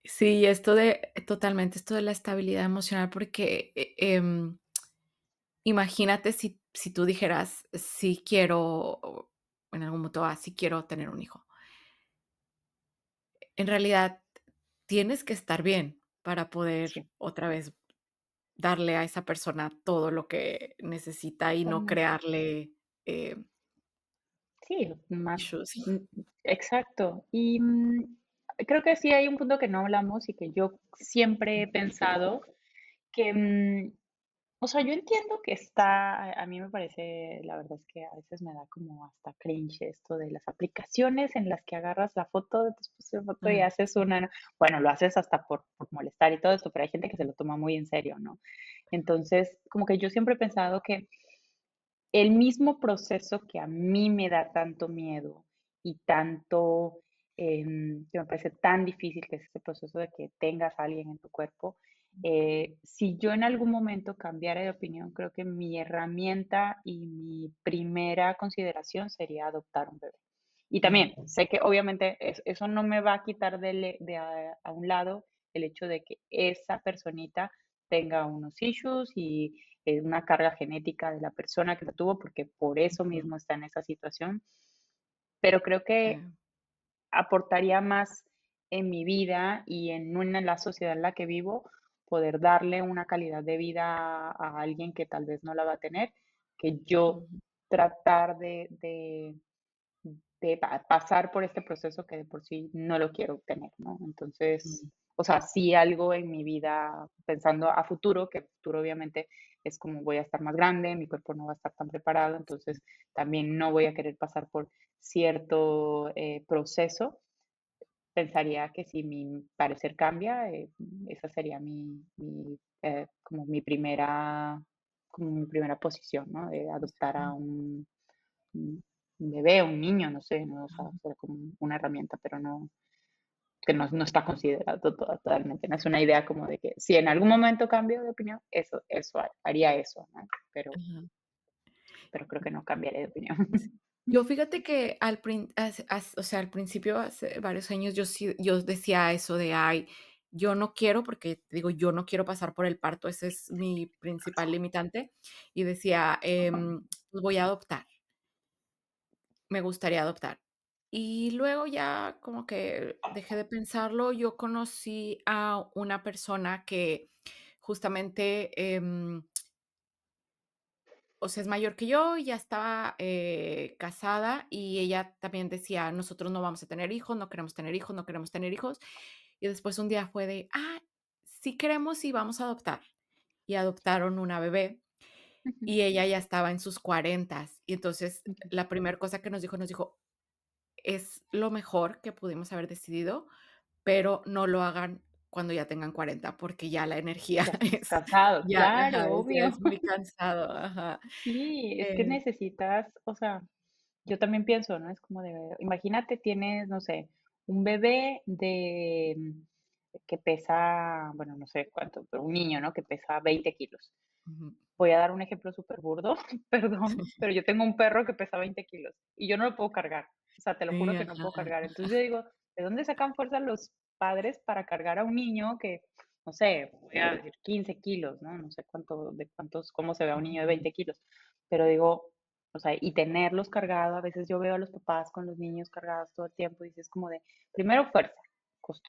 Sí, esto de totalmente, esto de la estabilidad emocional, porque, imagínate si tú dijeras: "Sí quiero", en algún momento, sí quiero tener un hijo. En realidad, tienes que estar bien para poder Sí, otra vez darle a esa persona todo lo que necesita y no totalmente. crearle, eh, Sí, más, issues. exacto. Y, creo que sí hay un punto que no hablamos y que yo siempre he pensado que, o sea, yo entiendo que a mí me parece, la verdad es que a veces me da como hasta cringe esto de las aplicaciones en las que agarras la foto de tu esposo de foto y Ah, haces una, bueno, lo haces hasta por molestar y todo esto, pero hay gente que se lo toma muy en serio, ¿no? Entonces, como que yo siempre he pensado que el mismo proceso que a mí me da tanto miedo y tanto, que me parece tan difícil, que es ese proceso de que tengas a alguien en tu cuerpo, si yo en algún momento cambiara de opinión, creo que mi herramienta y mi primera consideración sería adoptar un bebé. Y también sé que obviamente eso no me va a quitar a un lado el hecho de que esa personita tenga unos issues y una carga genética de la persona que lo tuvo, porque por eso ujú, mismo está en esa situación. Pero creo sí, que aportaría más en mi vida y en la sociedad en la que vivo, poder darle una calidad de vida a alguien que tal vez no la va a tener, que yo ujú, tratar de pasar por este proceso que de por sí no lo quiero tener, ¿no? Entonces, mm, o sea, sí algo en mi vida pensando a futuro, que futuro obviamente es como voy a estar más grande, mi cuerpo no va a estar tan preparado, entonces también no voy a querer pasar por cierto proceso. Pensaría que si mi parecer cambia, esa sería como mi primera posición, ¿no? De adoptar a sí, un un bebé, un niño, no sé, ¿no? O sea, ajá, será como una herramienta, pero que no está considerado totalmente, no es una idea como de que si en algún momento cambio de opinión, haría eso, ¿no? ajá. Pero creo que no cambiaré de opinión. Yo fíjate que o sea, al principio, hace varios años, yo decía eso de: "Ay, yo no quiero", porque te digo, yo no quiero pasar por el parto, ese es mi principal limitante, y decía, pues voy a adoptar, me gustaría adoptar. Y luego ya como que dejé de pensarlo, yo conocí a una persona que justamente, o sea, es mayor que yo, y ya estaba, casada, y ella también decía: "Nosotros no vamos a tener hijos, no queremos tener hijos, no queremos tener hijos". Y después un día fue de: sí queremos y vamos a adoptar". Y adoptaron una bebé, Ujú, y ella ya estaba en sus cuarentas. Y entonces, ujú. la primera cosa que nos dijo: "Es lo mejor que pudimos haber decidido, pero no lo hagan cuando ya tengan 40 porque ya la energía Ya estás es cansado, ya, ajá, claro, ya obvio. es muy cansado". Ajá. Sí, es que Eh, necesitas, o sea, yo también pienso, ¿no? Es como imagínate, tienes, no sé, un bebé que pesa, bueno, no sé cuánto, pero un niño, ¿no? Que pesa 20 kilos. ujú. Voy a dar un ejemplo súper burdo, perdón, pero yo tengo un perro que pesa 20 kilos y yo no lo puedo cargar. O sea, te lo Sí, juro que no ajá, puedo cargar. Entonces yo digo, ¿de dónde sacan fuerza los padres para cargar a un niño que, no sé, voy a decir 15 kilos, ¿no? No sé cómo se ve a un niño de ujú, 20 kilos, pero digo, o sea, y tenerlos cargados, a veces yo veo a los papás con los niños cargados todo el tiempo y dices como de, primero fuerza,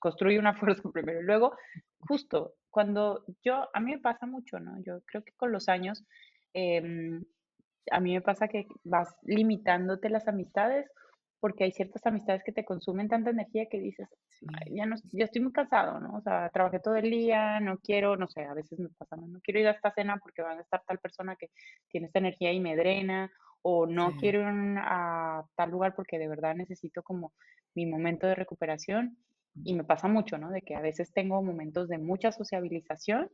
construye una fuerza primero, y luego justo cuando a mí me pasa mucho, ¿no? Yo creo que con los años, em, a mí me pasa que vas limitándote las amistades, porque hay ciertas amistades que te consumen tanta energía que dices: "Ay, sí, ya no, ya estoy muy cansado", ¿no? O sea, trabajé todo el día, no quiero, no sé, a veces me pasa, no quiero ir a esta cena porque van a estar tal persona que tiene esta energía y me drena, o no sí, quiero ir a tal lugar porque de verdad necesito como mi momento de recuperación. Y me pasa mucho, ¿no? De que a veces tengo momentos de mucha sociabilización,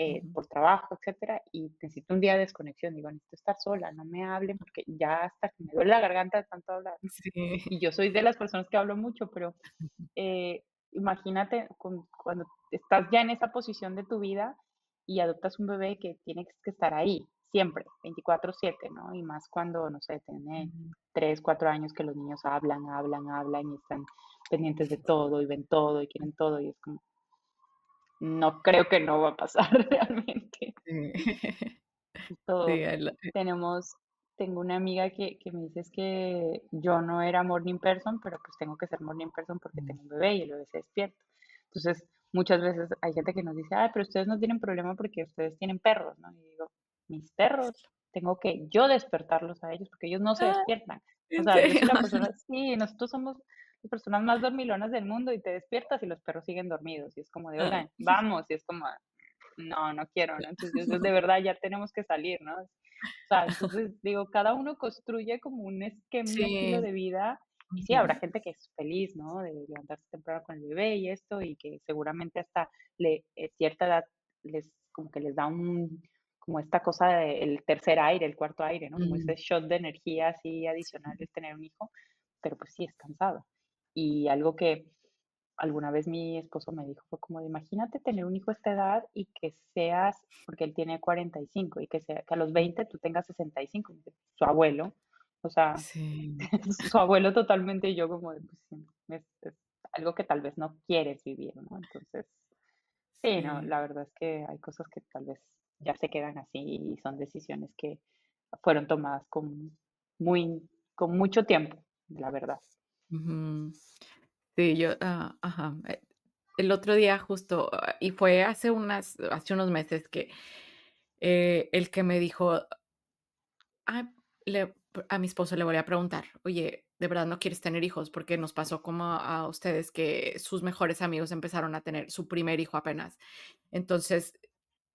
ujú, por trabajo, etcétera, y necesito un día de desconexión. Digo, necesito estar sola, no me hablen porque ya hasta que me duele la garganta de tanto hablar, ¿no? sí, Y yo soy de las personas que hablo mucho, pero imagínate cuando estás ya en esa posición de tu vida y adoptas un bebé que tiene que estar ahí, siempre, 24/7, ¿no? Y más cuando, no sé, tiene ujú, 3, 4 años que los niños hablan, hablan, hablan y están pendientes de todo y ven todo y quieren todo y es como, no creo que no va a pasar realmente. sí. Justo Sí, tenemos tengo una amiga que me dice: "Es que yo no era morning person, pero, pues, tengo que ser morning person porque mm, tengo un bebé y el bebé se despierta". Entonces, muchas veces hay gente que nos dice: "Ay, pero ustedes no tienen problema porque ustedes tienen perros", ¿no? Y digo: "Mis perros, tengo que yo despertarlos a ellos porque ellos no se ah, despiertan". O ¿en sea, yo serio? soy la persona sí, nosotros somos las personas más dormilonas del mundo y te despiertas y los perros siguen dormidos, y es como de: Ah, "Oigan, vamos", y es como no, no quiero, ¿no? Entonces, yo de verdad ya tenemos que salir, ¿no? O sea, entonces digo, cada uno construye como un esquema, un estilo sí, de vida y sí, habrá ujú, gente que es feliz, ¿no? De levantarse temprano con el bebé y esto y que seguramente hasta cierta edad les como que les da un como esta cosa de el tercer aire, el cuarto aire, ¿no? Como mm, ese shot de energía así adicional de tener un hijo, pero pues sí es cansado. Y algo que alguna vez mi esposo me dijo, fue como de: "Imagínate tener un hijo a esta edad y que seas", porque él tiene 45, y que sea que a los mm, 20 tú tengas 65, dice, su abuelo, o sea, sí, su abuelo totalmente, y yo como de, pues sí, es algo que tal vez no quieres vivir, ¿no? Entonces, sí, no, sí, la verdad es que hay cosas que tal vez ya se quedan así y son decisiones que fueron tomadas con mucho tiempo, la verdad. ujú. Sí, yo, ajá, el otro día justo, y fue hace unos meses que, el que me dijo: "Ay", a mi esposo le volví a preguntar: "Oye, ¿de verdad no quieres tener hijos?". Porque nos pasó como a ustedes que sus mejores amigos empezaron a tener su primer hijo apenas. Entonces,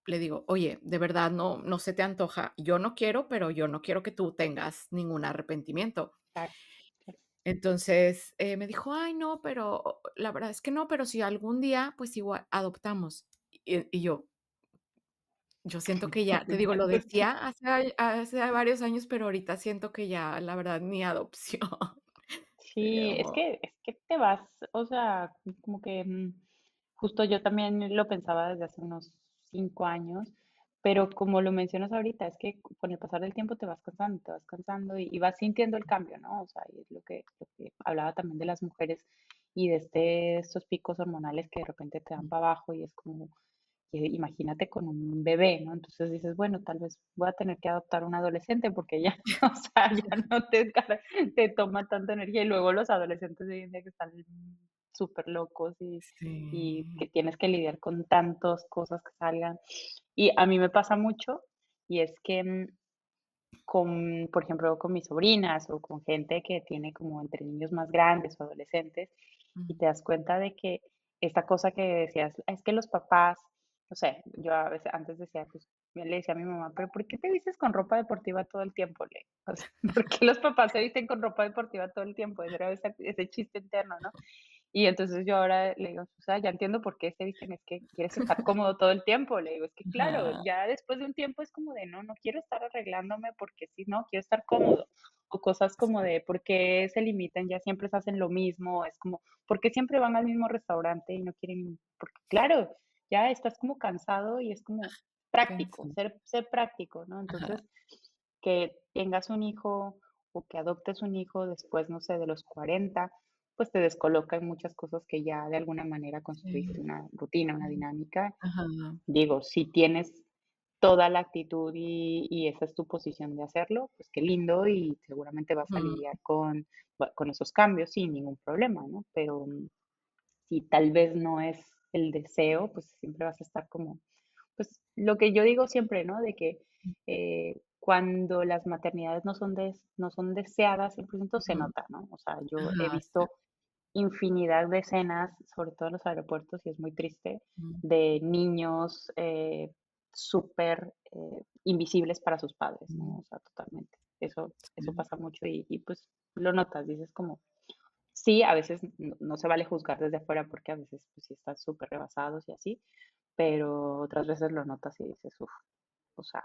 le digo: "Oye, ¿de verdad no se te antoja? Yo no quiero, pero yo no quiero que tú tengas ningún arrepentimiento". Claro, claro. Entonces, me dijo: "Ay, no, pero la verdad es que no, pero si algún día, pues igual adoptamos". Y yo siento que ya, te digo, lo decía hace varios años, pero ahorita siento que ya, la verdad, ni adopción. Sería Sí, como es que te vas, o sea, como que, justo yo también lo pensaba desde hace unos 5 años, pero como lo mencionas ahorita, es que con el pasar del tiempo te vas cansando y vas sintiendo el cambio, ¿no? O sea, y es lo que hablaba también de las mujeres y de estos picos hormonales que de repente te dan mm, para abajo y es como, imagínate con un bebé, ¿no? Entonces dices, bueno, tal vez voy a tener que adoptar un adolescente porque ya, o sea, ya no te toma tanta energía. Y luego los adolescentes de hoy en día que están súper locos y sí, que tienes que lidiar con tantas cosas que salgan. Y a mí me pasa mucho, y es que por ejemplo, con mis sobrinas o con gente que tiene como entre niños más grandes o adolescentes, y mm, te das cuenta de que esta cosa que decías, es que los papás, no sé, yo a veces antes decía, pues, yo le decía a mi mamá, pero ¿por qué te vistes con ropa deportiva todo el tiempo? O sea, ¿por qué los papás se visten con ropa deportiva todo el tiempo? Ese era ese chiste interno, ¿no? Y entonces yo ahora le digo, o sea, ya entiendo por qué se visten, es que quieres estar cómodo todo el tiempo. Le digo, es que claro, ajá, ya después de un tiempo es como de, no, no quiero estar arreglándome porque sí, no, quiero estar cómodo. O cosas como de, ¿por qué se limitan? Ya siempre se hacen lo mismo. Es como, ¿por qué siempre van al mismo restaurante y no quieren? Porque claro, ya estás como cansado y es como práctico, sí, ser práctico, ¿no? ajá, Entonces, que tengas un hijo o que adoptes un hijo después, no sé, de los 40 pues te descoloca en muchas cosas que ya de alguna manera construiste sí, una rutina, una mm, dinámica. ajá, Digo, si tienes toda la actitud y esa es tu posición de hacerlo, pues qué lindo y seguramente vas a ujú, lidiar con esos cambios sin ningún problema, ¿no? Pero si tal vez no es el deseo, pues siempre vas a estar como, pues lo que yo digo siempre, ¿no? De que cuando las maternidades no son deseadas, 100% se ujú, nota, ¿no? O sea, yo he ajá, sí, visto infinidad de escenas, sobre todo en los aeropuertos, y es muy triste, mm, de niños súper invisibles para sus padres, ¿no? mm, O sea, totalmente. Eso sí, pasa mucho y pues lo notas, dices como, sí, a veces no se vale juzgar desde afuera porque a veces pues sí están súper rebasados y así, pero otras veces lo notas y dices, uff, o sea,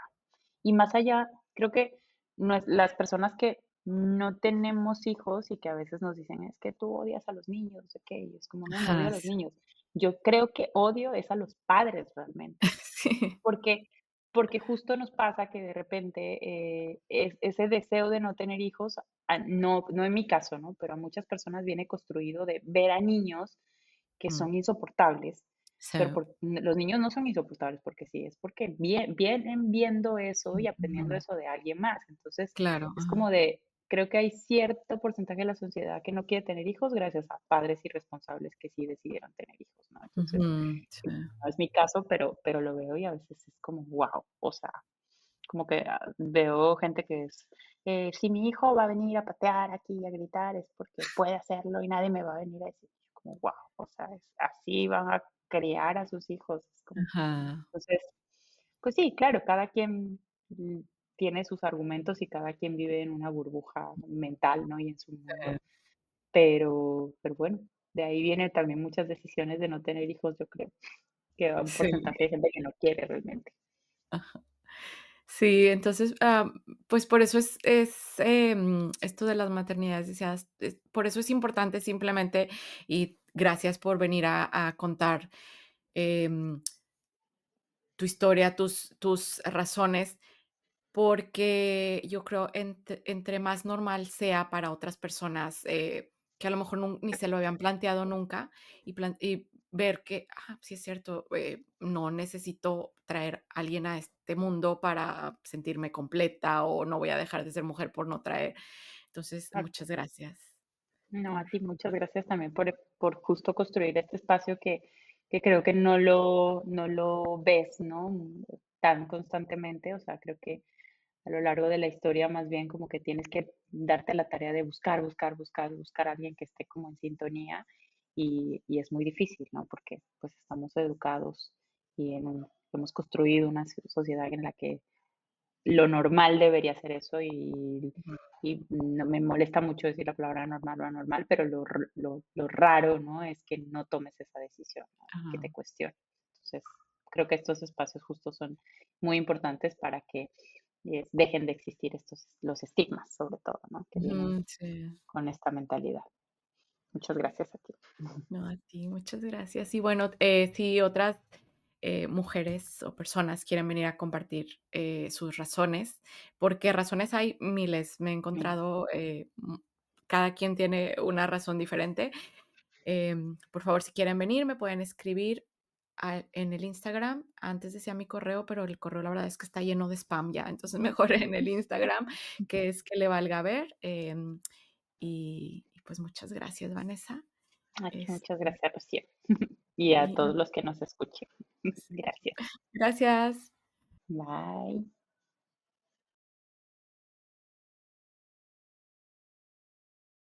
y más allá, creo que las personas que no tenemos hijos y que a veces nos dicen, es que tú odias a los niños, no sé qué, y es como, no, no odio a ajá, los sí, niños. Yo creo que odio es a los padres realmente, sí, porque, porque justo nos pasa que de repente ese deseo de no tener hijos, no en mi caso, ¿no? Pero a muchas personas viene construido de ver a niños que mm, son insoportables Sí. pero los niños no son insoportables porque sí, es porque vienen viendo eso y aprendiendo Ujú. eso de alguien más. Entonces, Claro, es ajá. como de, creo que hay cierto porcentaje de la sociedad que no quiere tener hijos gracias a padres irresponsables que sí decidieron tener hijos, ¿no? Entonces, Ujú, sí. no es mi caso, pero lo veo y a veces es como, wow, o sea, como que veo gente que es, si mi hijo va a venir a patear aquí y a gritar es porque puede hacerlo y nadie me va a venir a decir, como, wow, o sea, así van a criar a sus hijos, es como, Ajá. entonces, pues sí, claro, cada quien tiene sus argumentos y cada quien vive en una burbuja mental, ¿no? Y en su mundo, pero bueno, de ahí vienen también muchas decisiones de no tener hijos, yo creo, que va un Sí. porcentaje de gente que no quiere realmente. Ajá. Sí, entonces, pues por eso esto de las maternidades deseadas, por eso es importante simplemente, y gracias por venir a contar em, tu historia, tus razones, porque yo creo entre más normal sea para otras personas, que a lo mejor ni se lo habían planteado nunca, y ver que, sí es cierto, no necesito traer a alguien a este mundo para sentirme completa, o no voy a dejar de ser mujer por no traer. Entonces, muchas gracias No, por a ti muchas gracias también por justo construir este espacio que creo que no lo ves, ¿no? Tan constantemente, o sea, creo que a lo largo de la historia más bien como que tienes que darte la tarea de buscar, buscar, buscar, buscar a alguien que esté como en sintonía y es muy difícil, ¿no? Porque pues estamos educados y hemos construido una sociedad en la que lo normal debería ser eso ujú, y no me molesta mucho decir la palabra normal o anormal, pero lo raro, ¿no? Es que no tomes esa decisión, ¿no? Que ajá, te cuestiones. Entonces, creo que estos espacios justos son muy importantes para que dejen de existir los estigmas, sobre todo, ¿no? Que vienen ujú, sí. con esta mentalidad. Muchas gracias a ti. No, a ti, muchas gracias. Y bueno, si otras mujeres o personas quieren venir a compartir sus razones, porque razones hay miles, me he Miles. encontrado, cada quien tiene una razón diferente. Por favor, si quieren venir, me pueden escribir en el Instagram. Antes decía mi correo, pero el correo la verdad es que está lleno de spam ya, entonces mejor en el Instagram, que es que le valga ver. Y pues muchas gracias, Vanessa. A ti muchas Este, gracias, Rocío. Y a y todos los que nos escuchen. sí. Gracias. Gracias. Bye.